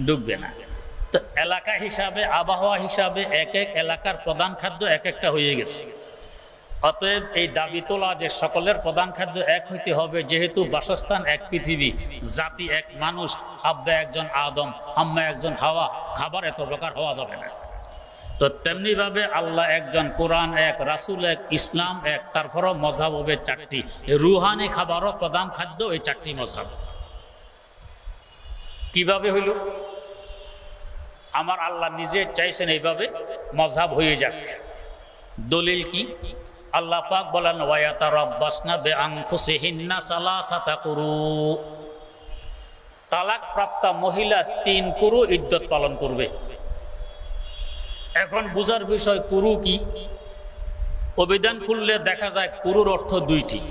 ডুববে না। তো এলাকা হিসাবে, আবহাওয়া হিসাবে এক এক এলাকার প্রধান খাদ্য এক একটা হয়ে গেছে। অতএব এই দাবি তোলা যে সকলের প্রধান খাদ্য এক হইতে হবে, যেহেতু বাসস্থান এক, পৃথিবী, জাতি এক, মানুষ, আব্বা একজন আদম, আম্মা একজন হাওয়া, খাবার এত প্রকার হওয়া যাবে না। তো তেমনি ভাবে আল্লাহ একজন, কোরআন এক, রাসূল এক, ইসলাম এক, তারপরও মযহাব হবে 4টি। রুহানি খাবারও প্রধান খাদ্য এই 4টি মযহাব। কিভাবে হইল? আমার আল্লাহ নিজে চাইছেন এইভাবে মযহাব হয়ে যাক। দলিল কি? আল্লাহ পাক বলেন, ওয়ায়াতারাব্বাসনা বিআনফুসিহিন্না সালাসাতা কুরু। তালাক প্রাপ্তা মহিলা 3 কুরু ইদ্যত পালন করবে। এখন বুঝার বিষয়, কুরু কি? অভিধান খুললে দেখা যায় কুরুর অর্থ 2টি,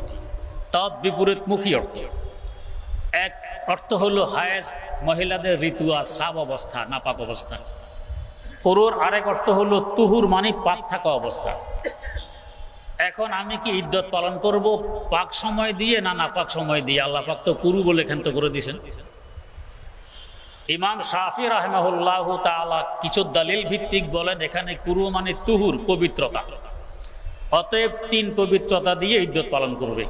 তার বিপরীতমুখী অর্থ। এক অর্থ হলো হায়েজ, মহিলাদের ঋতু আর স্রাব অবস্থা, নাপাক অবস্থা। কুরুর আরেক অর্থ হলো তুহুর, মানে পাক থাকা অবস্থা। এখন আমি কি ইদ্যত পালন করব পাক সময় দিয়ে না নাপাক সময় দিয়ে? আল্লাহ পাক তো কুরু বলে ক্ষান্ত করে দিয়েছেন। ইমাম শাফি রাহিমাহুল্লাহু তাআলা কিছু দলিল ভিত্তিক বলেন, এখানে কুরু মানে তুহুর, পবিত্রতা। অতএব 3 পবিত্রতা দিয়ে ইদ্যত পালন করবে।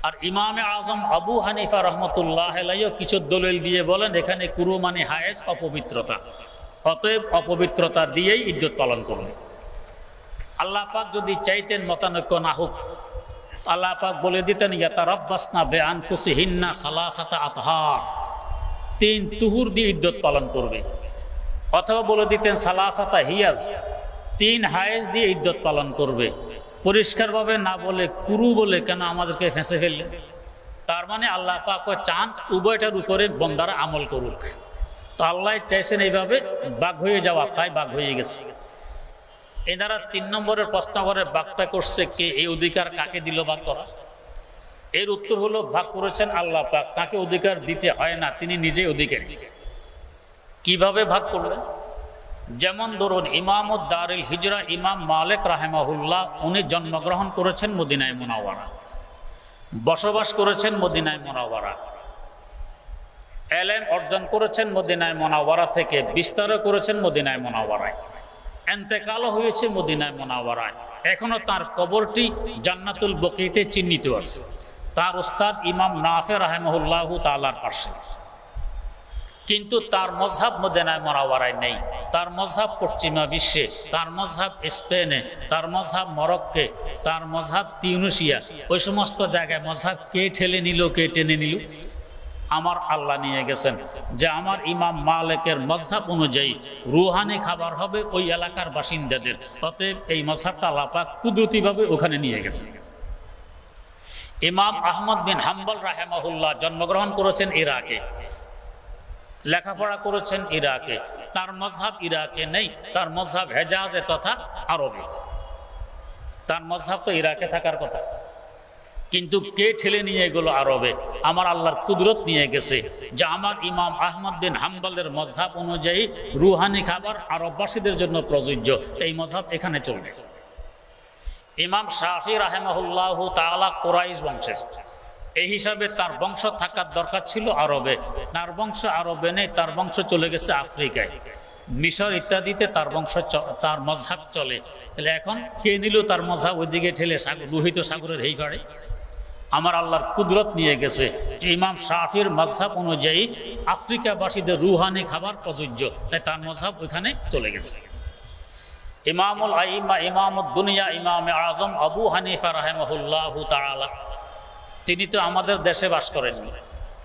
আর ইমামে আজম আবু হানিফা রহমতুল্লাহ আলাইহি কিছু দলিল দিয়ে বলেন, এখানে কুরু মানে হায়েজ, অপবিত্রতা। অতএব অপবিত্রতা দিয়েই ইদ্যত পালন করবে। আল্লাহ পাক যদি চাইতেন মতানৈক্য না হোক, আল্লাহ পাক বলে দিতেন, ইয়াতারাব্বাসনা বিআনফুসিহিন্না সালাসাতা আতহার, 3 তুহুর দিয়ে ইদ্যত পালন করবে। অথবা বলে দিতেন সালাসাতা হিয়াজ, 3 হায়েজ দিয়ে ইদ্যত পালন করবে। পরিষ্কারভাবে না বলে কুরু বলে কেন আমাদেরকে ফেঁসে ফেললেন? তার মানে আল্লাহ পাক চান উভয়টার উপরে বন্দারা আমল করুক। তো আল্লাহ চাইছেন এইভাবে বাঘ হয়ে যাওয়া, তাই বাঘ হয়ে গেছে। এনারা 3 নম্বরের প্রশ্ন করে বাঘটা করছে কে, এই অধিকার কাকে দিল ভাগ করা? এর উত্তর হলো ভাগ করেছেন আল্লাহ পাক, তাকে অধিকার দিতে হয় না, তিনি নিজেই অধিকারী। কিভাবে ভাগ করলেন? যেমন ধরুন ইমামুদ দারুল হিজরা ইমাম মালিক রাহিমাহুল্লাহ, উনি জন্মগ্রহণ করেছেন মদিনায় মুনাওয়ারা, বসবাস করেছেন মদিনায় মুনাওয়ারা, ইলম অর্জন করেছেন মদিনায় মুনাওয়ারা থেকে, বিস্তারও করেছেন মদিনায় মুনাওয়ারায়, ইন্তেকালও হয়েছে মদিনায় মুনাওয়ারায়। এখনো তার কবরটি জান্নাতুল বকিতে চিহ্নিত আছে, তার উস্তাদ ইমাম নাফে রাহিমাহুল্লাহু তাআলার পাশে। কিন্তু তার মযহাব মদিনায় মুনাওয়ারায় নেই, তার মযহাব পশ্চিমা বিশ্বে, তার মযহাব স্পেনে, তার মযহাব মরক্কোতে, তার মযহাব তিউনিসিয়া, ওই সমস্ত জায়গায় মযহাব কে ঠেলে নিল, কে টেনে নিল? আমার আল্লাহ নিয়ে গেছেন যে আমার ইমাম মালিকের মযহাব অনুযায়ী রুহানি খাবার হবে ওই এলাকার বাসিন্দাদের, অতএব এই মযহাবটা আল্লাহ পাক কুদরতিভাবে ওখানে নিয়ে গেছেন। ইমাম আহমদ বিন হাম্বল রাহিমাহুল্লাহ জন্মগ্রহণ করেছেন ইরাকে, লেখাপড়া করেছেন ইরাকে, তার মযহাব ইরাকে নেই, তার মযহাব হেজাজে তথা আরবে, তার মযহাব তো ইরাকে থাকার কথা। কিন্তু কে ঠেলে নিয়ে গেল আরবে? আমার আল্লাহর কুদরত নিয়ে গেছে যে আমার ইমাম আহমদ বিন হাম্বলের মযহাব অনুযায়ী রুহানি খাবার আরববাসীদের জন্য প্রযোজ্য, এই মযহাব এখানে চলবে। ইমাম শাফি রাহিমাহুল্লাহু তাআলা কুরাইশ বংশের, এই হিসাবে তার বংশ থাকার দরকার ছিল আরবে, তার বংশ আরবে নেই, তার বংশ চলে গেছে আফ্রিকায়, মিশর ইত্যাদিতে তার বংশ, তার মযহাব চলে। তাহলে এখন কে নিল তার মযহাব ওইদিকে ঠেলে লোহিত সাগরের এই পারে? আমার আল্লাহর কুদরত নিয়ে গেছে যে ইমাম শাফির মযহাব অনুযায়ী আফ্রিকাবাসীদের রুহানি খাবার প্রযোজ্য, তাই তার মযহাব ওইখানে চলে গেছে। ইমামুল আইম্মা ইমামুদ দুনিয়া ইমামে আজম আবু হানিফা রাহিমাহুল্লাহু তাআলা, তিনি তো আমাদের দেশে বাস করেননি,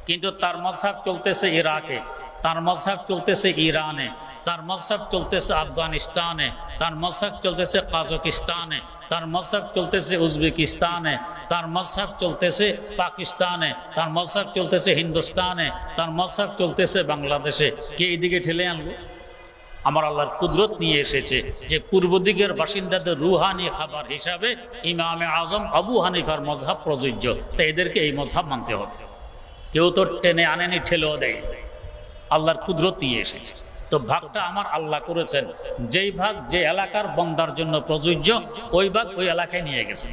কিন্তু তার মযহাব চলতেছে ইরাকে, তার মযহাব চলতেছে ইরানে, তার মযহাব চলতেছে আফগানিস্তানে, তার মযহাব চলতেছে কাজাকিস্তানে, তার মযহাব চলতেছে উজবেকিস্তানে, তার মযহাব চলতেছে পাকিস্তানে, তার মযহাব চলতেছে হিন্দুস্তানে, তার মযহাব চলতেছে বাংলাদেশে। কে এইদিকে ঠেলে আনলো? আমার আল্লাহর কুদরত নিয়ে এসেছে যে পূর্ব দিকের বাসিন্দাদের রুহানি খাবার হিসাবে ইমামে আজম আবু হানিফার মযহাব প্রযোজ্য, তাই এদেরকে এই মযহাব মানতে হবে। কেউ তো টেনে আনেনি, ঠেলেও দেয়, আল্লাহর কুদরত নিয়ে এসেছে। তো ভাগটা আমার আল্লাহ করেছেন, যেই ভাগ যে এলাকার বন্দার জন্য প্রযোজ্য ওই ভাগ ওই এলাকায় নিয়ে গেছে।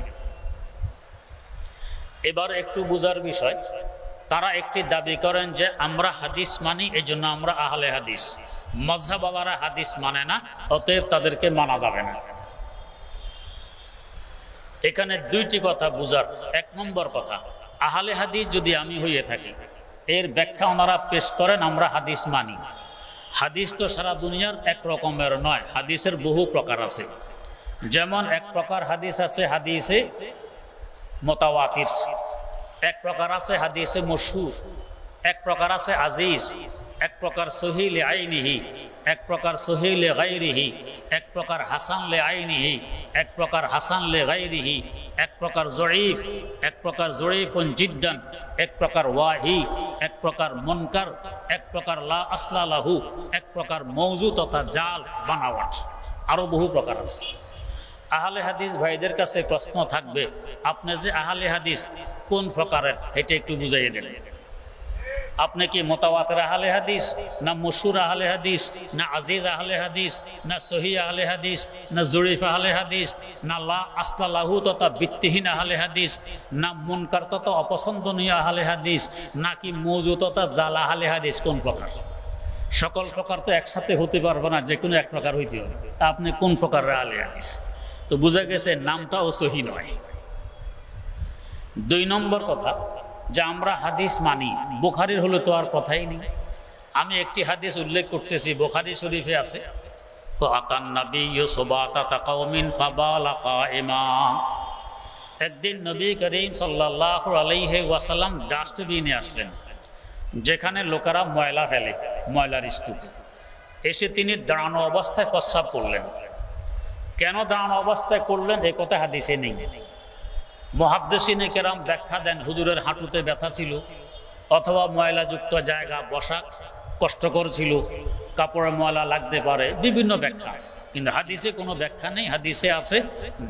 এবার একটু বুঝার বিষয়, তারা একটি দাবি করেন যে আমরা হাদিস মানি, এই জন্য আমরা আহলে হাদিস, মযহাবওয়ালারা হাদিস মানে না, অতএব তাদেরকে মানা যাবে না। এখানে দুইটি কথা বুঝার। 1 নম্বর কথা, আহলে হাদিস যদি আমি হয়ে থাকি, এর ব্যাখ্যা ওনারা পেশ করেন আমরা হাদিস মানি। হাদিস তো সারা দুনিয়ার এক রকমের নয়, হাদিসের বহু প্রকার আছে। যেমন এক প্রকার হাদিস আছে হাদিসে মুতাওয়াতির, এক প্রকার আছে হাদিসে মশহুর, এক প্রকার আছে আজিজ, এক প্রকার সহিহ লি আইনিহি, এক প্রকার সহিহ লি গায়রিহি, এক প্রকার হাসান লি আইনিহি, এক প্রকার হাসান লি গায়রিহি, এক প্রকার জয়ীফ, এক প্রকার জয়ীফুন জিদ্দান, এক প্রকার ওয়াহি, এক প্রকার মুনকার, এক প্রকার লা আসলা লাহু, এক প্রকার মওযু তথা জাল বানাওয়াট, আরো বহু প্রকার আছে। আহলে হাদিস ভাইদের কাছে প্রশ্ন থাকবে, আপনি যে আহলে হাদিস কোন প্রকারের এটা একটু বুঝাইয়ে দেন। আপনি কি মুতাওয়াতির আহলে হাদিস, না মশহুর আহলে হাদিস, না আজিজ আহলে হাদিস, না সহিহ আহলে হাদিস, না জয়ীফ আহলে হাদিস, না লা আসলা লাহু তথা ভিত্তিহীন আহলে হাদিস, না মুনকার তথা অপছন্দনীয় আহলে হাদিস, নাকি মওযু তথা জাল আহলে হাদিস? কোন প্রকার? সকল প্রকার তো একসাথে হতে পারবে না, যে কোনো এক প্রকার হইতে হবে। তা আপনি কোন প্রকারের আহলে হাদিস? তো বুঝা গেছে নামটাও সহি নয়। 2 নম্বর কথা, যে আমরা হাদিস মানি, বুখারীর হলে তো আর কথাই নেই। আমি একটি হাদিস উল্লেখ করতেছি, বুখারী শরীফে আছে, আতান নাবিয়্যু সুবাতাতা কওমিন ফাবালা কাইমা। একদিন নবী করিম সাল্লাল্লাহু আলাইহি ওয়াসাল্লাম ডাস্টবিনে আসলেন, যেখানে লোকেরা ময়লা ফেলে, ময়লার স্তূপ। এসে তিনি দাঁড়ানো অবস্থায় প্রস্রাব করলেন। কেন দাঁড়ানো অবস্থায় করলেন এ কথা হাদিসে নেই। মুহাদ্দিসিনে কেরাম ব্যাখ্যা দেন, হুজুরের হাঁটুতে ব্যথা ছিল, অথবা ময়লাযুক্ত জায়গা বসা, কষ্টকর ছিল, কাপড়ে ময়লা লাগতে পারে, বিভিন্ন ব্যাখ্যা আছে, কিন্তু হাদিসে কোনো ব্যাখ্যা নেই। হাদিসে আছে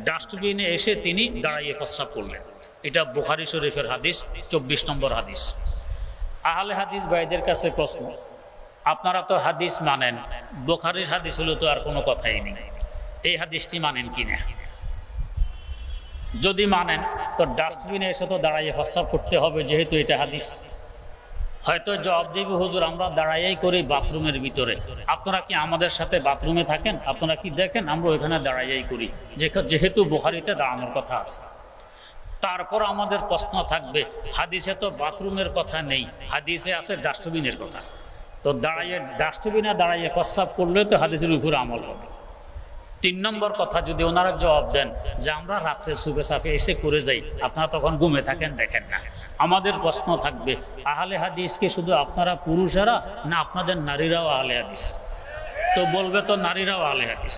ডাস্টবিনে এসে তিনি দাঁড়াইয়ে প্রস্রাব করলেন। এটা বুখারী শরীফের হাদিস, 24 নম্বর হাদিস। আহলে হাদিস ভাইদের কাছে প্রশ্ন, আপনারা তো হাদিস মানেন, বুখারীর হাদিস হলো তো আর কোনো কথাই নেই, এই হাদিসটি মানেন কিনা? যদি মানেন তো ডাস্টবিনে এসে তো দাঁড়াইয়ে প্রস্রাব করতে হবে, যেহেতু এটা হাদিস। হয়তো জবাব দেবে, হুজুর আমরা দাঁড়াইয়াই করি বাথরুমের ভিতরে। আপনারা কি আমাদের সাথে বাথরুমে থাকেন? আপনারা কি দেখেন? আমরা ওইখানে দাঁড়াইয়াই করি, যেহেতু বুখারীতে দাঁড়ানোর কথা আছে। তারপর আমাদের প্রশ্ন থাকবে, হাদিসে তো বাথরুমের কথা নেই, হাদিসে আছে ডাস্টবিনের কথা। তো ডাস্টবিনে দাঁড়াইয়ে প্রস্রাব করলে তো হাদিসের উপরে আমল হবে। 3 নম্বর কথা, যদি ওনারা জবাব দেন যে আমরা রাত্রে সুবে সাফে এসে করে যাই, আপনারা তখন ঘুমে থাকেন, দেখেন না। আমাদের প্রশ্ন থাকবে, আহলে হাদিস কি শুধু আপনারা পুরুষেরা, না আপনাদের নারীরাও আহলে হাদিস? তো বলবে তো নারীরাও আহলে হাদিস।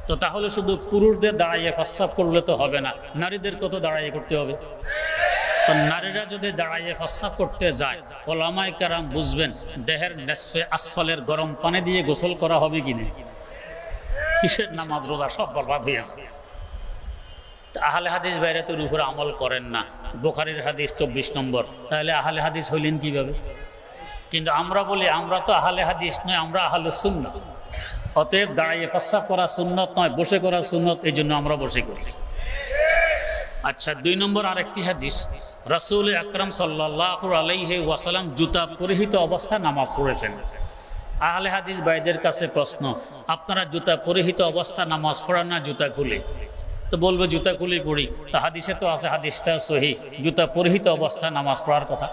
তো তাহলে শুধু পুরুষদের দাঁড়াইয়ে প্রস্রাব করলে তো হবে না, নারীদেরকেও তো দাঁড়াইয়ে করতে হবে। তো নারীরা যদি দাঁড়াইয়ে প্রস্রাব করতে যায়, ওলামায়ে কেরাম বুঝবেন দেহের নেসফে আসফালের গরম পানি দিয়ে গোসল করা হবে কিনা, কিসের নামাজ রোজা সব বরবাদ হয়ে যাবে। আহলে হাদিস বাইরে তোর উপরে আমল করেন না, বুখারীর হাদিস 24 নম্বর, তাহলে আহলে হাদিস হইলেন কিভাবে? কিন্তু আমরা বলি আমরা তো আহলে হাদিস নয়, আমরা আহলুস সুন্নাহ। অতএব দাঁড়াইয়ে প্রস্রাব করা সুন্নত নয়, বসে করা সুন্নত, এই জন্য আমরা বসে করি। আচ্ছা, 2 নম্বর আরেকটি হাদিস, রাসূল আকরাম সাল্লাল্লাহু আলাইহি ওয়াসাল্লাম জুতা পরিহিত অবস্থায় নামাজ পড়েছেন। আহলে হাদিস ভাইদের কাছে প্রশ্ন, আপনারা জুতা পরিহিত অবস্থা নামাজ পড়ান না জুতা খুলে? তো বলবে জুতা খুলে পড়ি। তো হাদিসে তো আছে, হাদিসটা সহিহ, জুতা পরিহিত অবস্থায় নামাজ পড়ার কথা।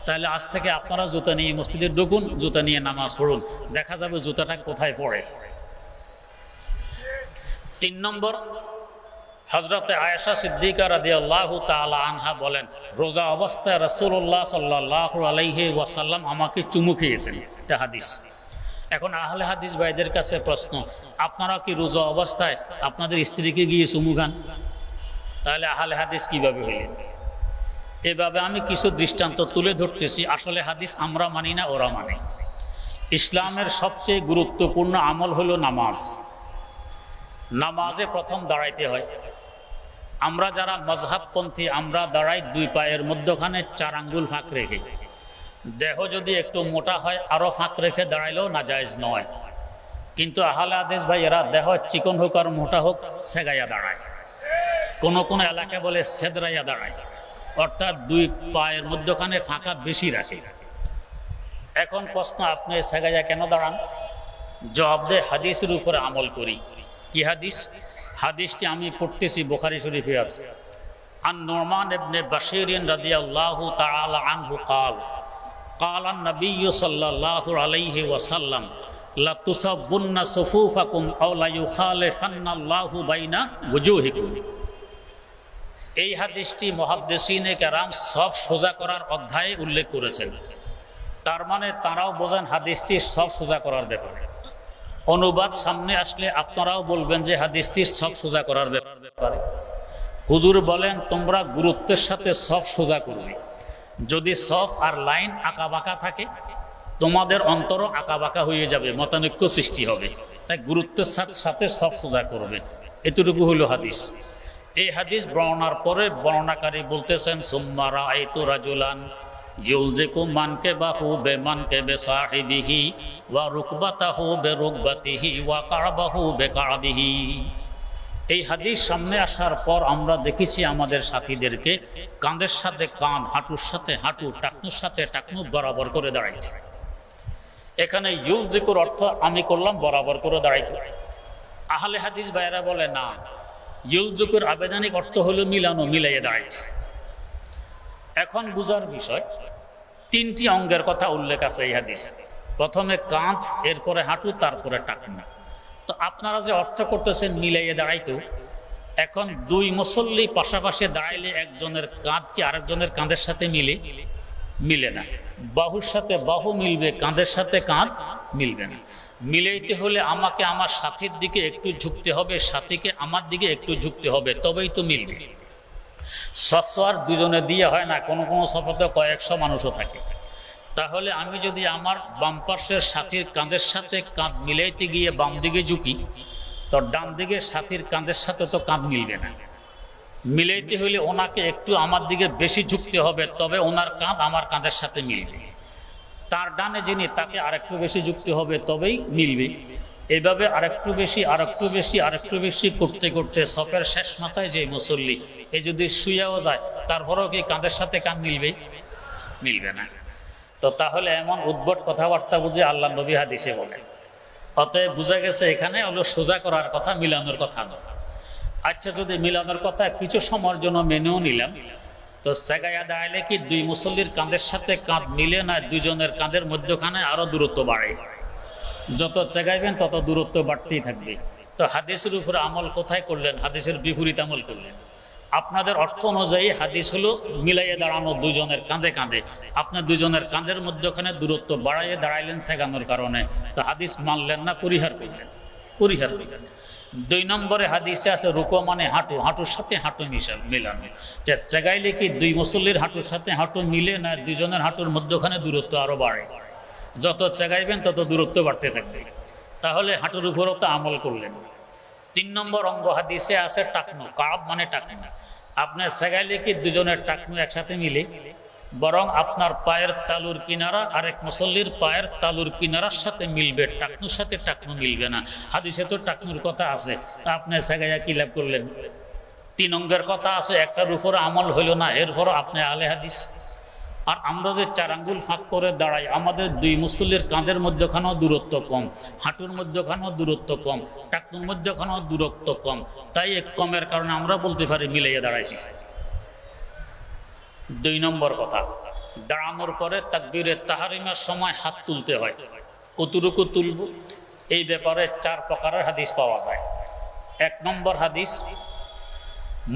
তাহলে আজ থেকে আপনারা জুতা নিয়ে মসজিদে ঢুকুন, জুতা নিয়ে নামাজ পড়ুন, দেখা যাবে জুতাটা কোথায় পড়ে। 3 নম্বর, হযরতে আয়েশা সিদ্দিকা রাদিয়াল্লাহু তাআলা আনহা বলেন, রোজা অবস্থায় রাসূলুল্লাহ সাল্লাল্লাহু আলাইহি ওয়াসাল্লাম আমাকে চুমু খেয়েছেন। এটা হাদিস। এখন আহলে হাদিস ভাইদের কাছে প্রশ্ন, আপনারা কি রোজা অবস্থায় আপনাদের স্ত্রীকে গিয়ে চুমু খান? তাহলে আহলে হাদিস কিভাবে হইলেন? এভাবে আমি কিছু দৃষ্টান্ত তুলে ধরতেছি। আসলে হাদিস আমরা মানি না, ওরা মানে। ইসলামের সবচেয়ে গুরুত্বপূর্ণ আমল হলো নামাজ। নামাজে প্রথম দাঁড়াইতে হয়। আমরা যারা মযহাবপন্থী, আমরা দাঁড়াই 2 পায়ের মধ্যখানে 4 আঙ্গুল ফাঁক রেখে। দেহ যদি একটু মোটা হয় আরো ফাঁক রেখে দাঁড়াইলেও নাজায়েজ নয়। কিন্তু আহলে হাদিস ভাই এরা দেহ চিকন হোক আর মোটা হোক সেগাইয়া দাঁড়ায়, কোন কোন এলাকায় বলে সেদরাইয়া দাঁড়ায়, অর্থাৎ 2 পায়ের মধ্যখানে ফাঁকা বেশি রাখে। এখন প্রশ্ন, আপনি সেগাইয়া কেন দাঁড়ান? জবাব দে, হাদিসের উপরে আমল করি। কি হাদিস? হাদিসটি আমি পড়তেছি, বুখারী শরীফে আছে। আন নুমান ইবনে বাশীর রাদিয়াল্লাহু তাআলা আনহু قال قال النبي صلى الله عليه وسلم لا تسبن صفوفكم او لا يخالفن الله بين وجوهكم। এই হাদিসটি মুহাদ্দিসিনে কেরাম সব সোজা করার অধ্যায়ে উল্লেখ করেছেন। তার মানে তারাও বোঝেন হাদিসটি সব সোজা করার ব্যাপারে। অনুবাদ সামনে আসলে আপনারাও বলবেন যে হাদিসটি সব সোজা করার ব্যাপারে। হুজুর বলেন, তোমরা গুরুত্বের সাথে সব সোজা করবে। যদি সফ আর লাইন আঁকা বাঁকা থাকে, তোমাদের অন্তরও আঁকা বাঁকা হয়ে যাবে, মতানৈক্য সৃষ্টি হবে। তাই গুরুত্বের সাথে সব সোজা করবে। এতটুকু হলো হাদিস। এই হাদিস বর্ণনার পরে বর্ণনাকারী বলতেছেন, সুম্মা রাআইতু রাজুলান ইউলজিকু মানকিবাহু বিমানকিবি সাহিবিহি ওয়া রুকবাতাহু বিরুকবাতিহি ওয়া কা'বাহু বিকা'বিহি। এই হাদিস সামনে আসার পর আমরা দেখেছি আমাদের সাথীদেরকে কাঁধের সাথে কাঁধ, হাঁটুর সাথে হাঁটু, টাকনুর সাথে টাকনু বরাবর করে দাঁড়াইতে। এখানে ইউলজিকুর অর্থ আমি করলাম বরাবর করে দাঁড়াইতে। আহলে হাদিস ভাইরা বলে না, ইউলজিকুর আবেদনিক অর্থ হলো মিলানো, মিলাইয়ে দাঁড়াইতে। এখন বুঝার বিষয়, 3টি অঙ্গের কথা উল্লেখ আছে এই হাদিস। প্রথমে কাঁধ, এরপরে হাঁটু, তারপরে টাকনু। তো আপনারা যে অর্থ করতেছেন মিলাইয়ে দাঁড়াইতো, এখন 2 মুসল্লি পাশাপাশি দাঁড়াইলে একজনের কাঁধ কি আরেকজনের কাঁধের সাথে মিলে না। বাহুর সাথে বাহু মিলবে, কাঁধের সাথে কাঁধ মিলবে না। মিলাইতে হলে আমাকে আমার সাথীর দিকে একটু ঝুঁকতে হবে, সাথীকে আমার দিকে একটু ঝুঁকতে হবে, তবেই তো মিলবে। সফ তো আর দুজনে দিয়ে হয় না, কোনো কোনো সফতে কয়েকশো মানুষও থাকে। তাহলে আমি যদি আমার বাম পাশের সাথীর কাঁধের সাথে কাঁধ মিলাইতে গিয়ে বাম দিকে ঝুঁকি, তো ডান দিকে সাথীর কাঁধের সাথে তো কাঁধ মিলবে না। মিলাইতে হলে ওনাকে একটু আমার দিকে বেশি ঝুঁকতে হবে, তবে ওনার কাঁধ আমার কাঁধের সাথে মিলবে। তার ডানে যিনি, তাকে আরেকটু বেশি যুক্তি হবে, তবেই মিলবে। এইভাবে আরেকটু বেশি আরেকটু বেশি আরেকটু বেশি করতে করতে সফের শেষ মাথায় যে মুসল্লি, এ যদি শুয়েও যায়, তারপরেও কি কাঁধের সাথে কাঁধ মিলবে? মিলবে না। তো তাহলে এমন উদ্ভট কথাবার্তা বুঝে আল্লাহ নবী হাদিসে বলে। অতএব বোঝা গেছে এখানে হলো সোজা করার কথা, মিলানোর কথা নয়। আচ্ছা, যদি মিলানোর কথা কিছু সময়ের জন্য মেনেও নিলাম, তো সেগাইয়া দাঁড়াইলে কি দুই মুসল্লির কাঁধের সাথে কাঁধ মিলে না দুজনের কাঁধের মধ্যখানে আরো দূরত্ব বাড়ে? যত চেগাইবেন তত দূরত্ব বাড়তেই থাকবে। তো হাদিসের উপরে আমল কোথায় করলেন? হাদিসের বিপরীত আমল করলেন। আপনাদের অর্থ অনুযায়ী হাদিস হলো মিলাইয়ে দাঁড়ানো দুজনের কাঁধে কাঁধে। আপনার দুজনের কাঁধের মধ্যখানে দূরত্ব বাড়াইয়ে দাঁড়াইলেন সেগানোর কারণে, তো হাদিস মানলেন না, পরিহার করলেন। পরিহার করলেন। 2 নম্বরে হাদিসে আছে রুকু মানে হাঁটু, হাঁটুর সাথে হাঁটু মিলানো। চেগাইলে কি দুই মুসল্লির হাঁটুর সাথে হাঁটু মিলে না দুজনের হাঁটুর মধ্যখানে দূরত্ব আরো বাড়ে? যত চেগাইবেন তত দূরত্ব বাড়তে থাকবে। তাহলে হাঁটুর উপরও তো আমল করলেন। 3 নম্বর অঙ্গ হাদিসে আছে টাকনু, কাব মানে টাকনু। আপনার চেগাইলে কি দুজনের টাকনু একসাথে মিলে? বরং আপনার পায়ের তালুর কিনারা আরেক মুসল্লির পায়ের তালুর কিনারার সাথে মিলবে, টাকনুর সাথে টাকনু মিলবে না। হাদিসে তো টাকনুর কথা আছে, আপনি চেগাইয়া কি লাভ করলেন? 3 অঙ্গের কথা আছে, একটার উপর আমল হইল না, এরপর আপনি আলে হাদিস। আর আমরা যে 4 আঙ্গুল ফাঁক করে দাঁড়াই, আমাদের দুই মুসল্লির কাঁধের মধ্যখানেও দূরত্ব কম, হাঁটুর মধ্যখানেও দূরত্ব কম, টাকনুর মধ্যখানেও দূরত্ব কম। তাই এক কমের কারণে আমরা বলতে পারি মিলাইয়া দাঁড়াইছি। 2 নম্বর কথা, দাঁড়ানোর পরে তাকবীরে তাহরিমের সময় হাত তুলতে হয়। কতটুকু তুলব? এই ব্যাপারে 4 প্রকারের হাদিস পাওয়া যায়। 1 নম্বর হাদিস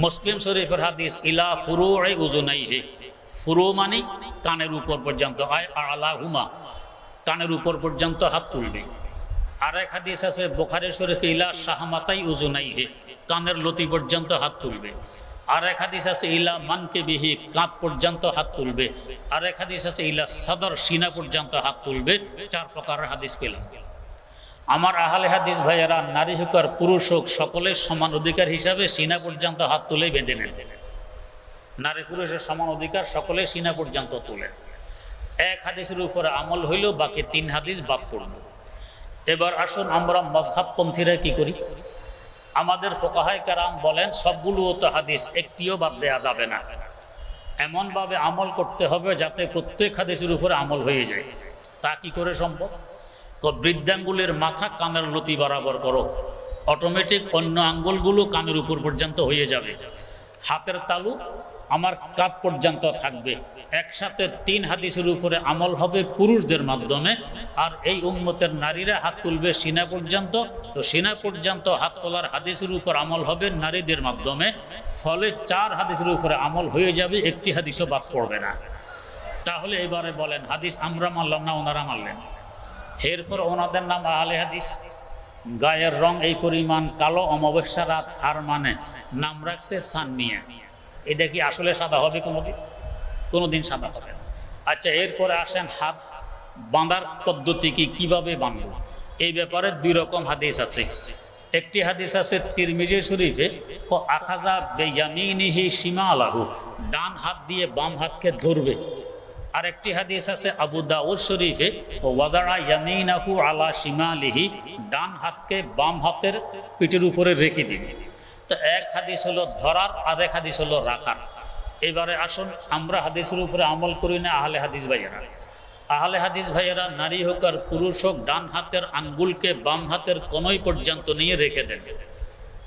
মুসলিম শরীফের হাদিস, ইলা ফুরু'i উযুনাইহি। ফুরু মানে কানের উপর পর্যন্ত, আয় আলাহুমা, কানের উপর পর্যন্ত হাত তুলবে। আরেক হাদিস আছে বুখারী শরীফে, ইলা শাহমাতাই উযুনাইহি, কানের লতি পর্যন্ত হাত তুলবে। আরেক হাদিস আছে ইলা মানকিবিহি, কাঁধ পর্যন্ত হাত তুলবে। আরেক হাদিস আছে ইলা সদর, সিনা পর্যন্ত হাত তুলবে। 4 প্রকারের হাদিস পেলাম। আমার আহলে হাদিস ভাইয়েরা, নারী হোক আর পুরুষ হোক, সকলের সমান অধিকার হিসাবে সিনা পর্যন্ত হাত তুলে বেঁধে নেন। নারী পুরুষের সমান অধিকার, সকলে সিনা পর্যন্ত তুলে। 1 হাদিসের উপরে আমল হইল, বাকি 3 হাদিস বাদ পড়ল। এবার আসুন আমরা মযহাবপন্থীরা কি করি। আমাদের ফুকাহায়ে কেরাম বলেন সবগুলো তো হাদিস, একটিও বাদ দেওয়া যাবে না। এমনভাবে আমল করতে হবে যাতে প্রত্যেক হাদিসের উপরে আমল হয়ে যায়। তা কি করে সম্ভব? তো বৃদ্ধাঙ্গুলের মাথা কানের লতি বরাবর করো, অটোমেটিক অন্য আঙ্গুলগুলো কানের উপর পর্যন্ত হয়ে যাবে। হাতের তালু আমার কাঁধ পর্যন্ত থাকবে। একসাথে 3 হাদিসের উপরে আমল হবে পুরুষদের মাধ্যমে, আর এই উম্মতের নারীরা হাত তুলবে সিনা পর্যন্ত। তো সিনা পর্যন্ত হাত তোলার হাদিসের উপর আমল হবে নারীদের মাধ্যমে। ফলে 4 হাদিসের উপরে আমল হয়ে যাবে, একটি হাদিসও বাদ পড়বে না। তাহলে এবারে বলেন, হাদিস আমরা মানলাম না ওনারা মানলেন? এরপর ওনাদের নাম আহলে হাদিস। গায়ের রং এই পরিমাণ কালো, অমাবস্যা রাত হার মানে নাম রাখছে সানমিয়া। এটা কি আসলে সাদা হবে? কোনোদিন সাদা হবে না। আচ্ছা, এরপরে আসেন হাত বাঁধার পদ্ধতি কি, কিভাবে বাঁধব? এই ব্যাপারে 2 রকম হাদিস আছে। একটি হাদিস আছে তিরমিজি শরীফে, ও আখাযা বিয়ামিনিহি শিমালাহু, ডান হাত দিয়ে বাম হাতকে ধরবে। আর একটি হাদিস আছে আবু দাউদ শরীফে, ও ওয়াজারা ইয়ামিনাহু আলা শিমালিহি, ডান হাতকে বাম হাতের পিঠের উপরে রেখে দিবে। তো 1 হাদিস হলো ধরার, আর 1 হাদিস হলো রাখার। এবারে আসুন আমরা হাদিসের উপরে আমল করি না আহলে হাদিস ভাইয়েরা। আহলে হাদিস ভাইয়েরা, নারী হোক আর পুরুষ হোক, ডান হাতের আঙ্গুলকে বাম হাতের কোনই পর্যন্ত নিয়ে রেখে দেন।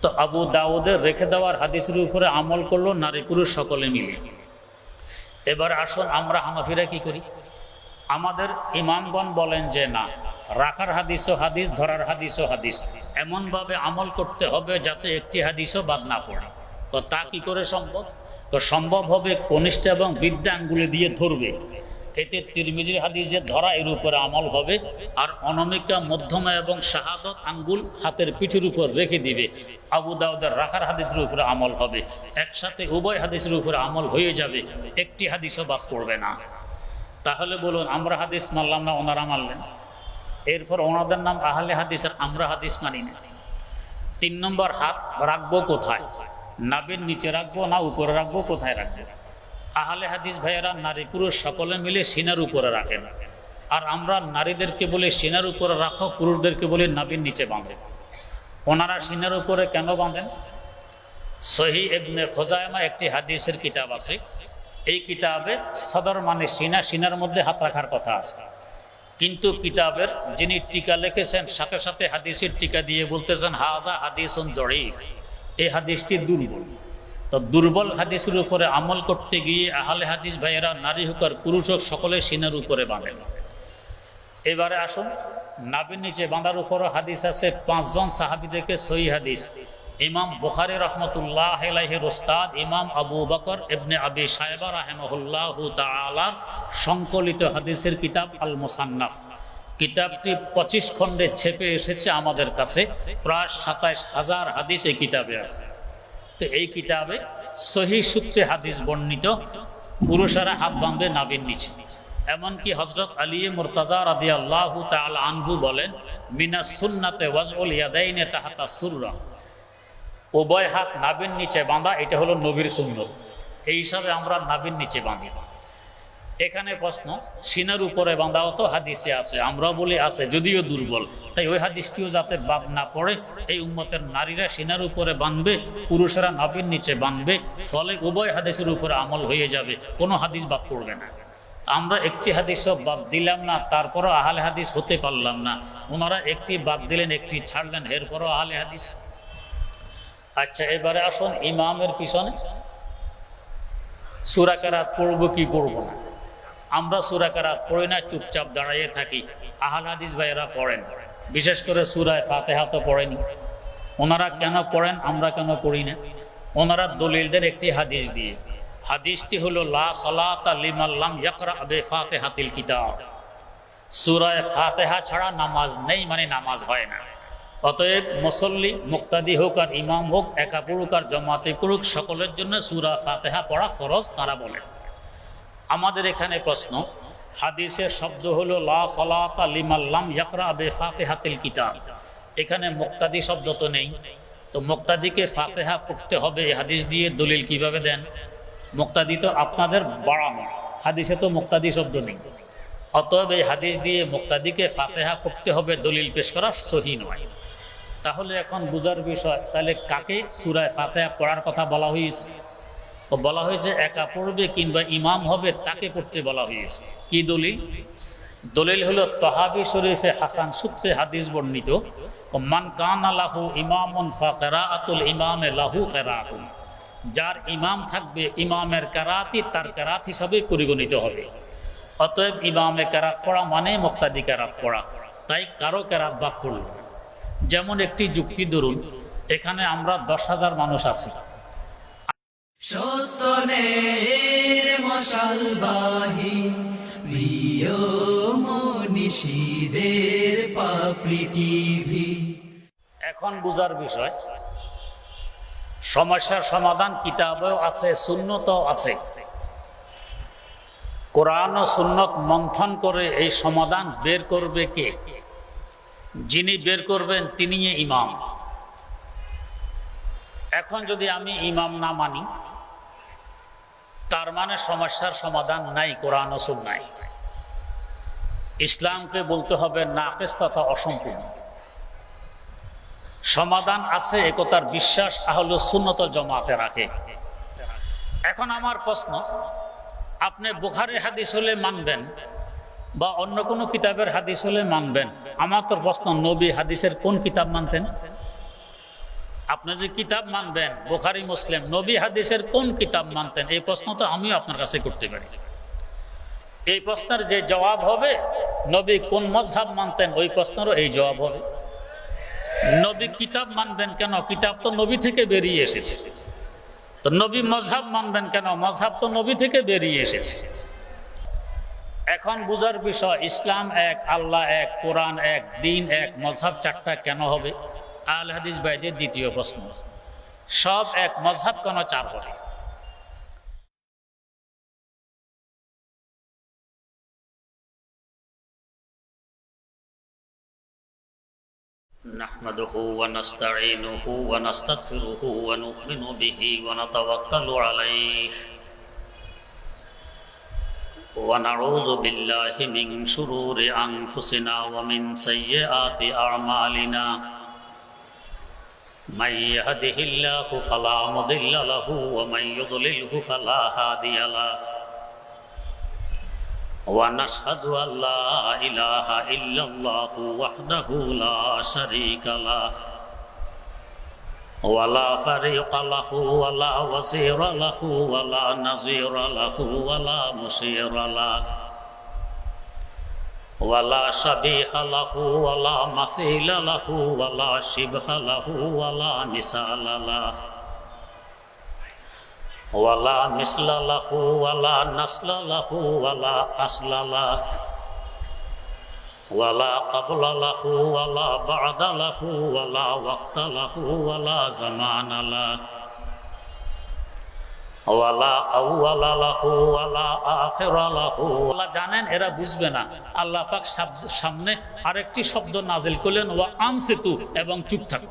তো আবু দাউদের রেখে দেওয়ার হাদিসের উপরে আমল করলো নারী পুরুষ সকলে মিলে। এবার আসুন আমরা হানাফিরা কি করি। আমাদের ইমামগণ বলেন যে না, রাখার হাদিসও হাদিস, ধরার হাদিসও হাদিস। এমনভাবে আমল করতে হবে যাতে একটি হাদিসও বাদ না পড়ে। তো তা কি করে সম্ভব? তো সম্ভব হবে কনিষ্ঠ এবং বৃদ্ধা আঙ্গুলে দিয়ে ধরবে। এতে তিরমিজির হাদিসে ধরা এর উপরে আমল হবে, আর অনামিকা, মধ্যমা এবং শাহাদত আঙ্গুল হাতের পিঠের উপর রেখে দিবে। আবু দাউদের রাখার হাদিসের উপরে আমল হবে। একসাথে উভয় হাদিসের উপরে আমল হয়ে যাবে, একটি হাদিসও বাদ পড়বে না। তাহলে বলুন আমরা হাদিস মানলাম না, ওনারা মানলেন। এরপর ওনাদের নাম আহলে হাদিস আর আমরা হাদিস মানি না। 3 নম্বর, হাত রাখবো কোথায়? নাভির নিচে রাখবো না উপরে রাখবো? কোথায় রাখবো? আহলে হাদিস ভাইয়েরা নারী পুরুষ সকলে মিলে সিনার উপরে রাখেন, আর আমরা নারীদেরকে বলে সিনার উপরে রাখো, পুরুষদেরকে বলে নাভির নিচে বাঁধে। ওনারা সিনার উপরে কেন বাঁধেন? সহি ইবনে খুজাইমা একটি হাদিসের কিতাব আছে, এই কিতাবে সদর মানে সিনা, সিনার মধ্যে হাত রাখার কথা আছে, কিন্তু কিতাবের যিনি টিকা লিখেছেন সাথে সাথে হাদিসের টিকা দিয়ে বলতেছেন হাজা হাদিসুন জয়ীফ, এই হাদিসটি দুর্বল। তো দুর্বল হাদিসের উপরে আমল করতে গিয়ে আহলে হাদিস ভাইয়েরা নারী হোক আর পুরুষ হোক সকলে সিনার উপরে বাঁধেন। এবারে আসুন, নাভির নিচে বাঁধার উপরও হাদিস আছে, 5 জন সাহাবী থেকে সহিহ হাদিস। ইমাম বুখারী রহমতুল্লাহ আলাইহির উস্তাদ ইমাম আবু বকর ইবনে আবি শায়বা রাহিমাহুল্লাহু তাআলা সংকলিত হাদিসের কিতাব আল মুসান্নাফ। কিতাবটি 25 খণ্ডে ছেপে এসেছে আমাদের কাছে, প্রায় 27,000 হাদিস এই কিতাবে আছে। তো এই কিতাবে সহিহ সূত্রে হাদিস বর্ণিত, পুরুষেরা হাত বাঁধবে নাভির নিচে। এমনকি হযরত আলী মুরতাজা রাদিয়াল্লাহু তাআলা আনহু বলেন, মিনাস সুন্নাতে ওয়াজউল ইয়াদাইনি তাহতা সুররা, উভয় হাত নাভির নিচে বাঁধা এটা হলো নবীর সুন্নত। এই হিসাবে আমরা নাভির নিচে বাঁধি। এখানে প্রশ্ন, সিনার উপরে বাঁধাও তো হাদিসে আছে, আমরা বলি আছে, যদিও দুর্বল, তাই ওই হাদিসটিও যাতে বাদ না পড়ে, এই উম্মতের নারীরা সিনার উপরে বাঁধবে, পুরুষেরা নাভির নিচে বাঁধবে, ফলে উভয় হাদিসের উপরে আমল হয়ে যাবে, কোনো হাদিস বাদ পড়বে না। আমরা একটি হাদিসও বাদ দিলাম না, তারপরও আহলে হাদিস হতে পারলাম না। ওনারা একটি বাদ দিলেন, একটি ছাড়লেন, এরপরও আহলে হাদিস। আচ্ছা, এবারে আসুন ইমামের পিছনে সূরা কেরাত পড়ব কি পড়ব না। আমরা সূরা কেরাত পড়ি না, চুপচাপ দাঁড়িয়ে থাকি। আহলে হাদিস ভাইয়েরা পড়েন, বিশেষ করে সূরা ফাতিহা তো পড়েনি। ওনারা কেন পড়েন, আমরা কেন পড়ি না? ওনারা দলিল দেন একটি হাদিস দিয়ে। হাদিসটি হলো লা সালাতা লিমান লাম ইয়াকরা বিফাতিহাতিল কিতাব, সূরা ফাতিহা ছাড়া নামাজ নেই, মানে নামাজ হয় না। অতএব মুসল্লি মুক্তাদি হোক আর ইমাম হোক, একা পড়ুক আর জামাতে পড়ুক, সকলের জন্য সূরা ফাতিহা পড়া ফরজ, তারা বলেন। আমাদের এখানে প্রশ্ন, হাদিসের শব্দ হলো লা সালাতা লিমান লাম ইয়াকরা বিফাতিহাতিল কিতাব, এখানে মুক্তাদি শব্দ তো নেই, তো মুক্তাদিকে ফাতিহা পড়তে হবে এই হাদিস দিয়ে দলিল কিভাবে দেন? মুক্তাদি তো আপনাদের বাড়ানো, হাদিসে তো মুক্তাদি শব্দ নেই। অতএব এই হাদিস দিয়ে মুক্তাদিকে ফাতিহা পড়তে হবে, দলিল পেশ করা সহিহ নয়। তাহলে এখন বুঝার বিষয়, তাহলে কাকে সূরা ফাতিহা পড়ার কথা বলা হয়েছে? তো বলা হয়েছে একা পড়বে কিংবা ইমাম হবে তাকে পড়তে বলা হয়েছে। কি দলিল? দলিল হলো তহাবি শরীফে হাসান সূত্রে হাদিস বর্ণিত, মান কানা লাহু ইমামুন ফাকিরাতুল ইমামে লাহু কিরাতুন, যার ইমাম থাকবে ইমামের কেরাতি তার কেরাত হিসাবে পরিগণিত হবে। অতএব ইমামে কেরাত পড়া মানে মুক্তাদি কেরাত পড়া, তাই কারো কেরাত বাদ পড়ল। যেমন একটি যুক্তি ধরুন, এখানে আমরা 10,000 মানুষ আছি, সত্যনের মশালবাহী প্রিয় মনীষীদের পাপড়ি টিভি। এখন বুঝার বিষয়, সমস্যার সমাধান কিতাবেও আছে, সুন্নতও আছে। কোরআন ও সুন্নত মন্থন করে এই সমাধান বের করবে কে? যিনি বের করবেন তিনি ইমাম। এখন যদি আমি ইমাম না মানি, তার মানে সমস্যার সমাধান নাই কোরআন ও সুন্নায়। ইসলামকে বলতে হবে নাকিস তথা অসম্পূর্ণ। সমাধান আছে, একতার বিশ্বাস আহলে সুন্নাত ওয়াল জামাতে রাখে। এখন আমার প্রশ্ন, আপনি বুখারীর হাদিস হলে মানবেন বা অন্য কোনো কিতাবের হাদিস হলে মানবেন। আমার তো প্রশ্ন, নবী হাদিসের কোন কিতাব মানতেন? আপনি যে কিতাব মানবেন বুখারী মুসলিম, নবী হাদিসের কোন কিতাব মানতেন? এই প্রশ্ন তো আমিও আপনার কাছে করতে পারি। এই প্রশ্নের যে জবাব হবে, নবী কোন মাযহাব মানতেন, ওই প্রশ্নেরও এই জবাব হবে। নবী কিতাব মানবেন কেন? কিতাব তো নবী থেকে বেরিয়ে এসেছে। তো নবী মাযহাব মানবেন কেন? মাযহাব তো নবী থেকে বেরিয়ে এসেছে। এখন বুঝার বিষয়, ইসলাম এক, আল্লাহ এক, কোরআন এক, দিন এক, মাযহাব 4টা কেন হবে? আহলে হাদিস ভাইদের দ্বিতীয় প্রশ্ন, সব এক, মাযহাব কেন 4 হবে? نحمده ونستعينه ونستغفره ونؤمن به ونتوكل عليه ونعوذ بالله من شرور أنفسنا ومن سيئات أعمالنا من يهده الله فلا مضل له ومن يضلله فلا هادي له ونشهد أن لا إله إلا الله وحده لا شريك له ولا فريق له ولا وزير له ولا نظير له ولا مشير له ولا شبيه له ولا مثيل له ولا شبه له ولا مثال له ولا مثل له ولا نسل له ولا أصل له ولا قبل له ولا بعد له ولا وقت له ولا زمان له ওয়ালা আউয়ালা লাহু ওয়ালা আখিরা লাহু। আল্লাহ জানেন এরা বুঝবে না, আল্লাহ পাক সামনে আরেকটি শব্দ নাজিল করলেন, ওয়া আনসিতু, এবং চুপ থাকো।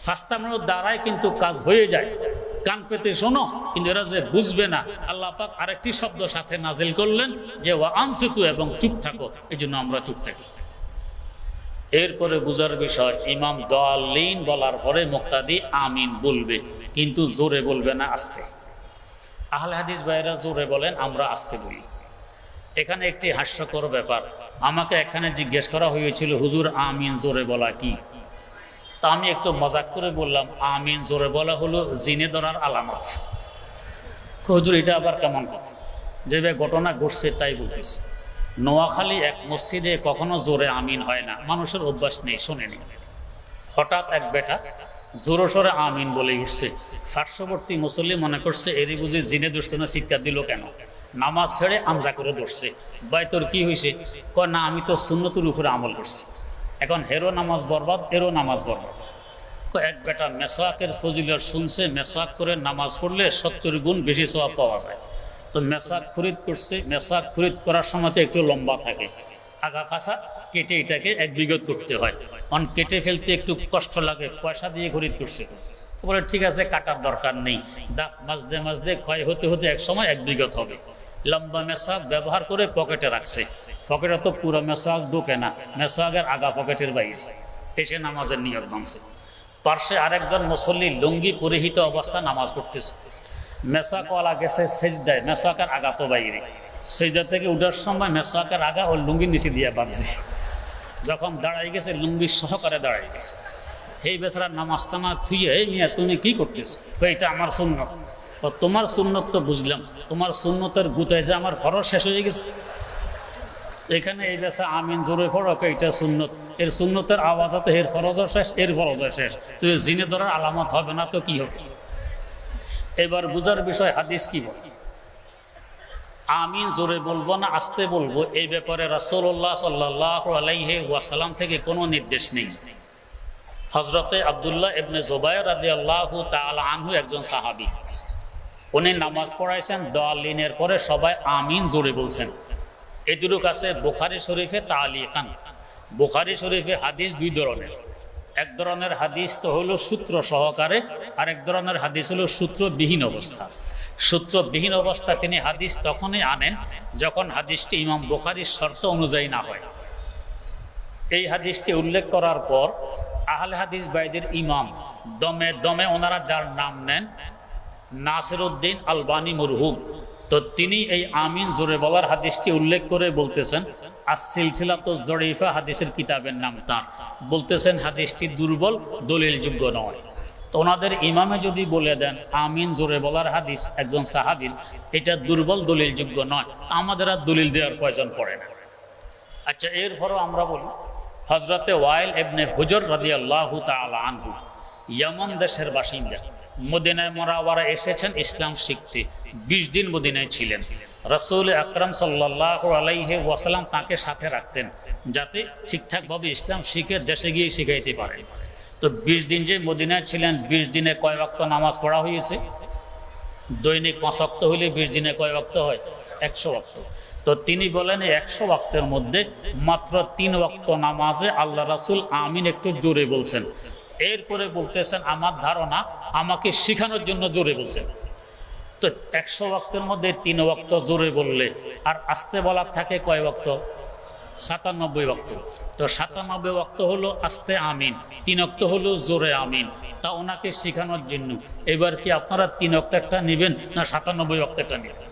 ফাস্তামিনুর দ্বারাই কিন্তু কাজ হয়ে যায়, কান পেতে শোনো, কিন্তু এরা যে বুঝবে না, আল্লাহ পাক আরেকটি শব্দ সাথে নাজিল করলেন যে ওয়া আনসিতু, এবং চুপ থাকো। এই জন্য আমরা চুপ থাকি। এরপরে বুঝার বিষয়, ইমাম দাল্লিন বলার পরে মুক্তাদি আমিন বলবে, কিন্তু জোরে বলবে না, আস্তে। আহলে হাদিস ভাইরা জোরে বলেন, আমরা আস্তে বলি। এখানে একটি হাস্যকর ব্যাপার, আমাকে এখানে জিজ্ঞেস করা হয়েছিল, হুজুর আমিন জোরে বলা কি? তা আমি একটু মজাক করে বললাম, আমিন জোরে বলা হলো জিনে ধরার আলামত। হুজুর এটা আবার কেমন কথা? যেভাবে ঘটনা ঘটছে তাই বলতেছি। নোয়াখালী এক মসজিদে কখনো জোরে আমিন হয় না, মানুষের অভ্যাস নেই, শোনেনি। হঠাৎ এক বেটা জোরে সোরে আমিন বলে উঠছে। পার্শ্ববর্তী মুসল্লি মনে করছে এরই বুঝি জিনে ধরছে না, চিৎকার দিল কেন? নামাজ ছেড়ে আমজা করে ধরছে। ভাই তোর কি হয়েছে? কয় না, আমি তো সুন্নতের উপরে আমল করছি। এখন হেরো নামাজ বরবাদ, এরও নামাজ বরবাদ। এক বেটা মেসাকের ফজিলত শুনছে, মেসাক করে নামাজ পড়লে 70 গুণ বেশি সওয়াব পাওয়া যায়। তো মেসাক খরিদ করছে। মেসাক খরিদ করার সময় তো একটু লম্বা থাকে, আগা কাঁচা কেটে এটাকে এক বিগত করতে হয়। অন কেটে ফেলতে একটু কষ্ট লাগে, পয়সা দিয়ে খরিদ করছে। বলে ঠিক আছে, কাটার দরকার নেই, দাঁত মাজতে মাজতে ক্ষয় হতে হতে এক সময় এক বিগত হবে। লম্বা মেসাক ব্যবহার করে পকেটে রাখছে। পকেটে তো পুরো মেসাক ঢোকে না, মেসাকের আগা পকেটের বাইরে। এসে নামাজের নিয়ত ভাঙছে। পার্শ্বে আরেকজন মুসল্লি লুঙ্গি পরিহিত অবস্থা নামাজ পড়তেছে। মেসাকওয়ালা গেছে সেজদায়, মেসাকের আগা তো বাইরে। সেজদা থেকে উঠার সময় মেসাকের আগা ও লুঙ্গির নিচে দিয়ে বাঁধছে। যখন দাঁড়াই গেছে, লুঙ্গির সহকারে দাঁড়াই গেছে। এই বেচারা নামাজ টানা থুয়ে, এই মিয়া তুমি কি করতেছো? এটা আমার সুন্নত। তোমার সুন্নত তো বুঝলাম, তোমার সুন্নতের গুতায় যে আমার ফরজ শেষ হয়ে গেছে। এখানে এই বেচা আমিন জোরে পড়ো, এটা সুন্নত। এর সুন্নতের আওয়াজ হতো এর ফরজ শেষ, এর ফরজ শেষ। তুই জিনে ধরার আলামত হবে না তো কি হবে? এবার বুঝার বিষয়, হাদিস কি বলে? আমিন জোরে বলবো না আস্তে বলবো, এই ব্যাপারে রাসূলুল্লাহ সাল্লাল্লাহু আলাইহি ওয়াসাল্লাম থেকে কোনো নির্দেশ নেই। হযরতে আব্দুল্লাহ ইবনে জুবাইর রাদিয়াল্লাহু তাআলা আনহু একজন সাহাবী, উনি নামাজ পড়াইছেন, দাল্লিনের পরে সবাই আমিন জোরে বলছেন। এই দুটো কাছে বুখারী শরীফে তালিকান। বুখারী শরীফে হাদিস দুই ধরনের। এক ধরনের হাদিস তো হলো সূত্র সহকারে, আর এক ধরনের হাদিস হলো সূত্রবিহীন অবস্থা। সূত্রবিহীন অবস্থা তিনি হাদিস তখনই আনেন যখন হাদিসটি ইমাম বুখারীর শর্ত অনুযায়ী না হয়। এই হাদিসটি উল্লেখ করার পর আহলে হাদিস ভাইদের ইমাম দমে দমে ওনারা যার নাম নেন, নাসিরউদ্দিন আলবানী মরহুম, তো তিনি এই আমিন জোরে বলার হাদিসটি উল্লেখ করে বলতেছেন, আস-সিলসিলাতুজ যঈফা হাদিসের কিতাবের নাম তার, বলতেছেন হাদিসটি দুর্বল, দলিলযোগ্য নয়। তো ওনাদের ইমামে যদি বলে দেন আমিন জোরে বলার হাদিস একজন সাহাবীর, এটা দুর্বল, দলিলযোগ্য নয়, আমাদের আর দলিল দেওয়ার প্রয়োজন পড়ে না। আচ্ছা, এরপরও আমরা বলি, হযরতে ওয়াইল ইবনে হুজর রাদিয়াল্লাহু তাআলা আনহু ইয়ামান দেশের বাসিন্দা, মদিনায় মুনাওয়ারা এসেছেন ইসলাম শিখতে। 20 দিন মদিনায় ছিলেন। রাসূল আকরাম সাল্লাল্লাহু আলাইহি ওয়াসাল্লাম তাকে সাথে রাখতেন, যাতে ঠিকঠাকভাবে ইসলাম শিখে দেশে গিয়ে শিখাইতে পারেন। তো 20 দিন যে মদিনায় ছিলেন, 20 দিনে কয় ওয়াক্ত নামাজ পড়া হয়েছে? দৈনিক 5 ওয়াক্ত হলে 20 দিনে কয় ওয়াক্ত হয়? 100 ওয়াক্ত। তো তিনি বলেন 100 ওয়াক্তের মধ্যে মাত্র 3 ওয়াক্ত নামাজে আল্লাহ রাসূল আমিন একটু জোরে বলছেন। এরপরে বলতেছেন আমার ধারণা আমাকে শেখানোর জন্য জোরে বলছেন। তো 100 ওয়াক্তের মধ্যে 3 ওয়াক্ত জোরে বললে আর আস্তে বলার থাকে কয় ওয়াক্ত? 97 ওয়াক্ত। তো 97 ওয়াক্ত হলো আস্তে আমিন, 3 ওয়াক্ত হলো জোরে আমিন। তা ওনাকে শেখানোর জন্য এবার কি আপনারা 3 ওয়াক্তটা নেবেন না 97 ওয়াক্তটা নেবেন?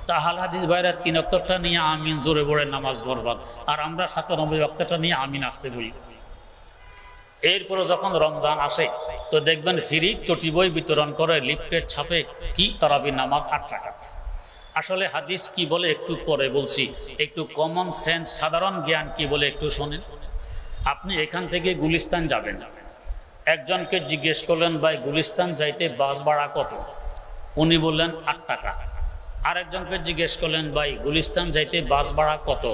তা আহলে হাদিস ভাইরা 3 ওয়াক্তটা নিয়ে আমিন জোরে বলে নামাজ বরবাদ, আর আমরা 97 ওয়াক্তটা নিয়ে আমিন আসতে বলি। এরপরে যখন রমজান আসে তো দেখবেন ফ্রি চটি বই বিতরণ করে, লিফলেট ছাপে, কি তারাবির নামাজ 8 রাকাত। আসলে হাদিস কি বলে একটু পরে বলছি, একটু কমন সেন্স সাধারণ জ্ঞান কি বলে একটু শোনেন। আপনি এখান থেকে গুলিস্তান যাবেন, একজনকে জিজ্ঞেস করলেন ভাই গুলিস্তান যাইতে বাস ভাড়া কত? উনি বললেন 8 টাকা। আরেকজনকে জিজ্ঞেস করলেন ভাই গুলিস্তান যাইতে বাস ভাড়া কত?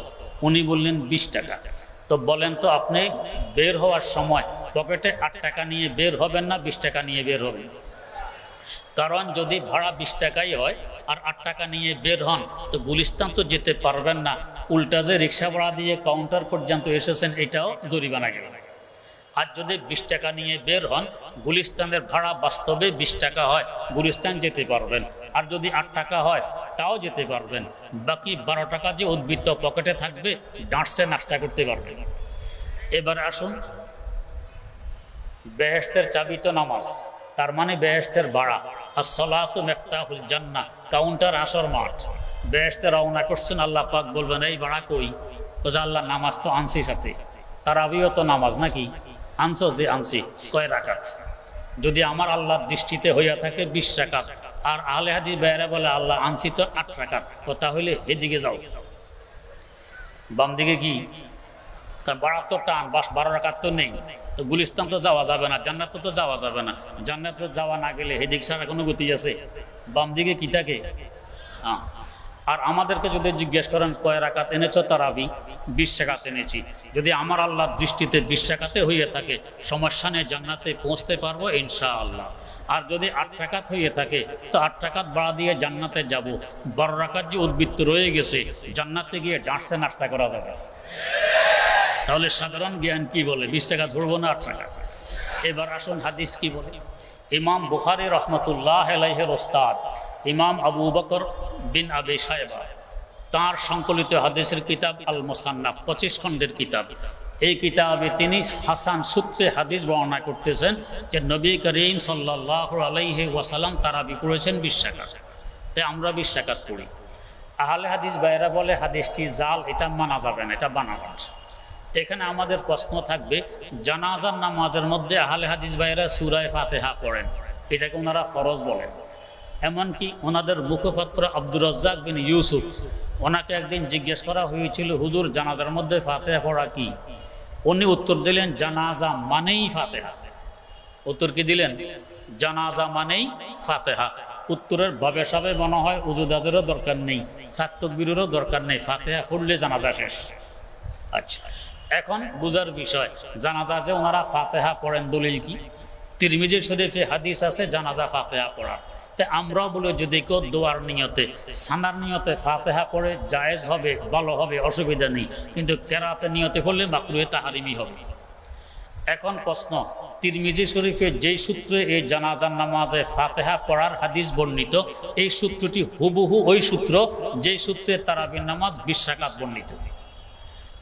উনি বললেন 20 টাকা। তো বলেন তো আপনি বের হওয়ার সময় পকেটে 8 টাকা নিয়ে বের হবেন না 20 টাকা নিয়ে বের হবেন? কারণ যদি ভাড়া 20 টাকাই হয় আর 8 টাকা নিয়ে বের হন তো গুলিস্তান তো যেতে পারবেন না, উল্টা যে রিক্সা ভাড়া দিয়ে কাউন্টার পর্যন্ত এসেছেন এটাও জরিমানা গেল। আর যদি 20 টাকা নিয়ে বের হন, গুলিস্তানের ভাড়া বাস্তবে 20 টাকা হয়, গুলিস্তান যেতে পারবেন। আর যদি 8 টাকা হয় তাও যেতে পারবেন, বাকি 12 টাকা যে উদ্বৃত্ত পকেটে থাকবে ডাঁটসে নাস্তা করতে পারবেন। এবার আসুন, বেহেশতের চাবি তো নামাজ, তার মানে বেহেশতের ভাড়া। আসসালাতু মিফতাহুল জান্নাহ, কাউন্টার আসর মাঠ। বেহেশতে রওনা করছেন, আল্লাহ পাক বলবেন এই ভাড়া কই? কোজা আল্লাহ নামাজ তো আনছি সাথে, তারাবিও তো নামাজ নাকি আনছো? যে আনছি। কয় রাকাত? যদি আমার আল্লাহর দৃষ্টিতে হইয়া থাকে 20 রাকাত, আর আহলে হাদিস ভাইরা বলে আল্লাহ আনছি তো 8 রাকাত, তাহলে এদিকে যাও। বাম দিকে কি? কারণ ভাড়া তো টান, 12 রাকাত তো নেই, তো গুলিস্তান তো যাওয়া যাবে না, জান্নাত তো যাওয়া যাবে না। জান্নাতে যাওয়া না গেলে এদিক ছাড়া কোনো গতি আছে? বাম দিকে কি থাকে? হ্যাঁ। আর আমাদেরকে যদি জিজ্ঞেস করেন কয় রাকাত এনেছো তারাবি, 20 রাকাত এনেছি। যদি আমার আল্লাহর দৃষ্টিতে 20 রাকাতে হইয়া থাকে সমস্যা নেই, জান্নাতে পৌঁছতে পারবো ইনশাআল্লাহ। আর যদি 8 রাকাত হইয়া থাকে তো 8 রাকাত ভাড়া দিয়ে জান্নাতে যাব। 12 রাকাত যে উদ্বৃত্ত রয়ে গেছে জান্নাতে গিয়ে ডাঁটসে নাস্তা করা যাবে। তাহলে সাধারণ জ্ঞান কি বলে? 20 টাকা ধরবো না 8 টাকা? এবার আসুন হাদিস কি বলে। ইমাম বুখারী রহমতুল্লাহ আলাইহির ওস্তাদ ইমাম আবু বকর বিন আবি শায়বা, তাঁর সংকলিত হাদিসের কিতাব আল মুসান্নাফ 25 খণ্ডের কিতাব, এই কিতাবে তিনি হাসান সূত্রে হাদিস বর্ণনা করতেছেন যে নবী করিম সাল্লাল্লাহু আলাইহি ওয়াসাল্লাম তারাবি পড়েছেন 20 রাকাত। তাই আমরা 20 রাকাত পড়ি। আহলে হাদিস ভাইরা বলে হাদিসটি জাল, এটা মানা যাবে না, এটা বানাওয়াট। এখানে আমাদের প্রশ্ন থাকবে, জানাজার নামাজের মধ্যে আহলে হাদিস ভাইরা সূরা ফাতিহা পড়েন, এটাকে ওনারা ফরজ বলেন। এমনকি ওনাদের মুখপাত্র আব্দুর রাজ্জাক বিন ইউসুফ, ওনাকে একদিন জিজ্ঞেস করা হয়েছিল হুজুর জানাজার মধ্যে ফাতিহা পড়া কি? উনি উত্তর দিলেন জানাজা মানেই ফাতিহা। উত্তর কি দিলেন? জানাজা মানেই ফাতিহা। উত্তরের ভাবে সবে মনে হয় উজুদাদেরও দরকার নেই, সাত তাকবীরেরও দরকার নেই, ফাতিহা পড়লে জানাজা শেষ। আচ্ছা, এখন বুঝার বিষয়, জানাজা যে ওনারা ফাতিহা পড়েন দলিল কি? তিরমিজি শরীফে হাদিস আছে জানাজা ফাতিহা পড়া। তাই আমরাও বলে যদি কেউ দোয়ার নিয়তে, সানার নিয়তে ফাতিহা পড়ে জায়েজ হবে, ভালো হবে, অসুবিধা নেই, কিন্তু কেরাতের নিয়তে পড়লে মাকরুহে তাহরিমি হবে। এখন প্রশ্ন, তিরমিজি শরীফে যেই সূত্রে এই জানাজার নামাজে ফাতিহা পড়ার হাদিস বর্ণিত, এই সূত্রটি হুবহু ওই সূত্র যেই সূত্রে তারাবির নামাজ 20 রাকাত বর্ণিত।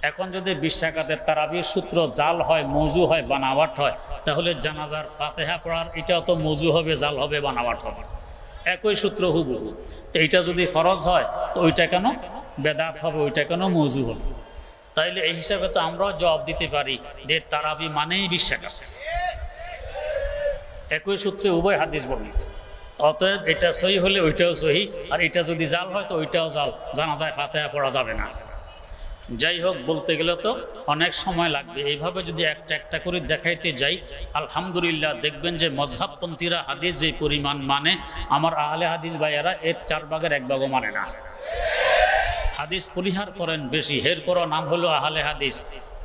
এখন যদি 20 রাকাতের তারাবির সূত্র জাল হয়, মৌজু হয়, বানাওয়াট হয়, তাহলে জানাজার ফাতিহা পড়ার এটাও তো মৌজু হবে, জাল হবে, বানাওয়াট হবে। একই সূত্র হুবহু। তো এইটা যদি ফরজ হয় তো ওইটা কেন বেদাত হবে, ওইটা কেন মৌজু হবে? তাইলে এই হিসাবে তো আমরাও জবাব দিতে পারি যে তারাবি মানেই 20 রাকাত। একই সূত্রে উভয় হাদিস বর্ণিত, অতএব এটা সহি হলে ওইটাও সহি, আর এটা যদি জাল হয় তো ওইটাও জাল, জানাজায় ফাতিহা পড়া যাবে না। যাই হোক, বলতে গেলে তো অনেক সময় লাগবে। এইভাবে যদি একটা একটা করে দেখাইতে যাই, আলহামদুলিল্লাহ দেখবেন যে মযহাবপন্থীরা হাদিস যে পরিমাণ মানে, আমার আহলে হাদিস ভাইয়ারা এর 4 ভাগের 1 ভাগও মানে না। হাদিস পরিহার করেন বেশি, এরপরও নাম হলো আহলে হাদিস,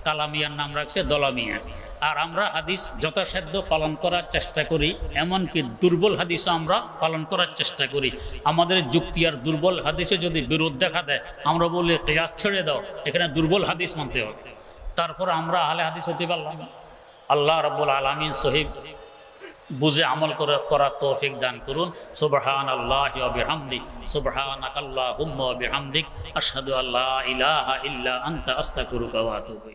কালামিয়ার নাম রাখছে দলামিয়া। আর আমরা হাদিস যথাসাধ্য পালন করার চেষ্টা করি, এমনকি দুর্বল হাদিসও আমরা পালন করার চেষ্টা করি। আমাদের যুক্তি আর দুর্বল হাদিসে যদি বিরোধ দেখা দেয়, আমরা বলি কিয়াস ছেড়ে দাও, এখানে দুর্বল হাদিস মানতে হবে। তারপর আমরা আহলে হাদিস হতে পারলাম না। আল্লাহ রাব্বুল আলামিন সহিহ বুঝে আমল করার তৌফিক দান করুন। সুবহানাল্লাহি ওয়া বিহামদিহি, সুবহানাকাল্লাহুম্মা ওয়া বিহামদিক, আশহাদু আল্লা ইলাহা ইল্লা আনতা আস্তাগফিরুকা ওয়া আতুবু ইলাইক।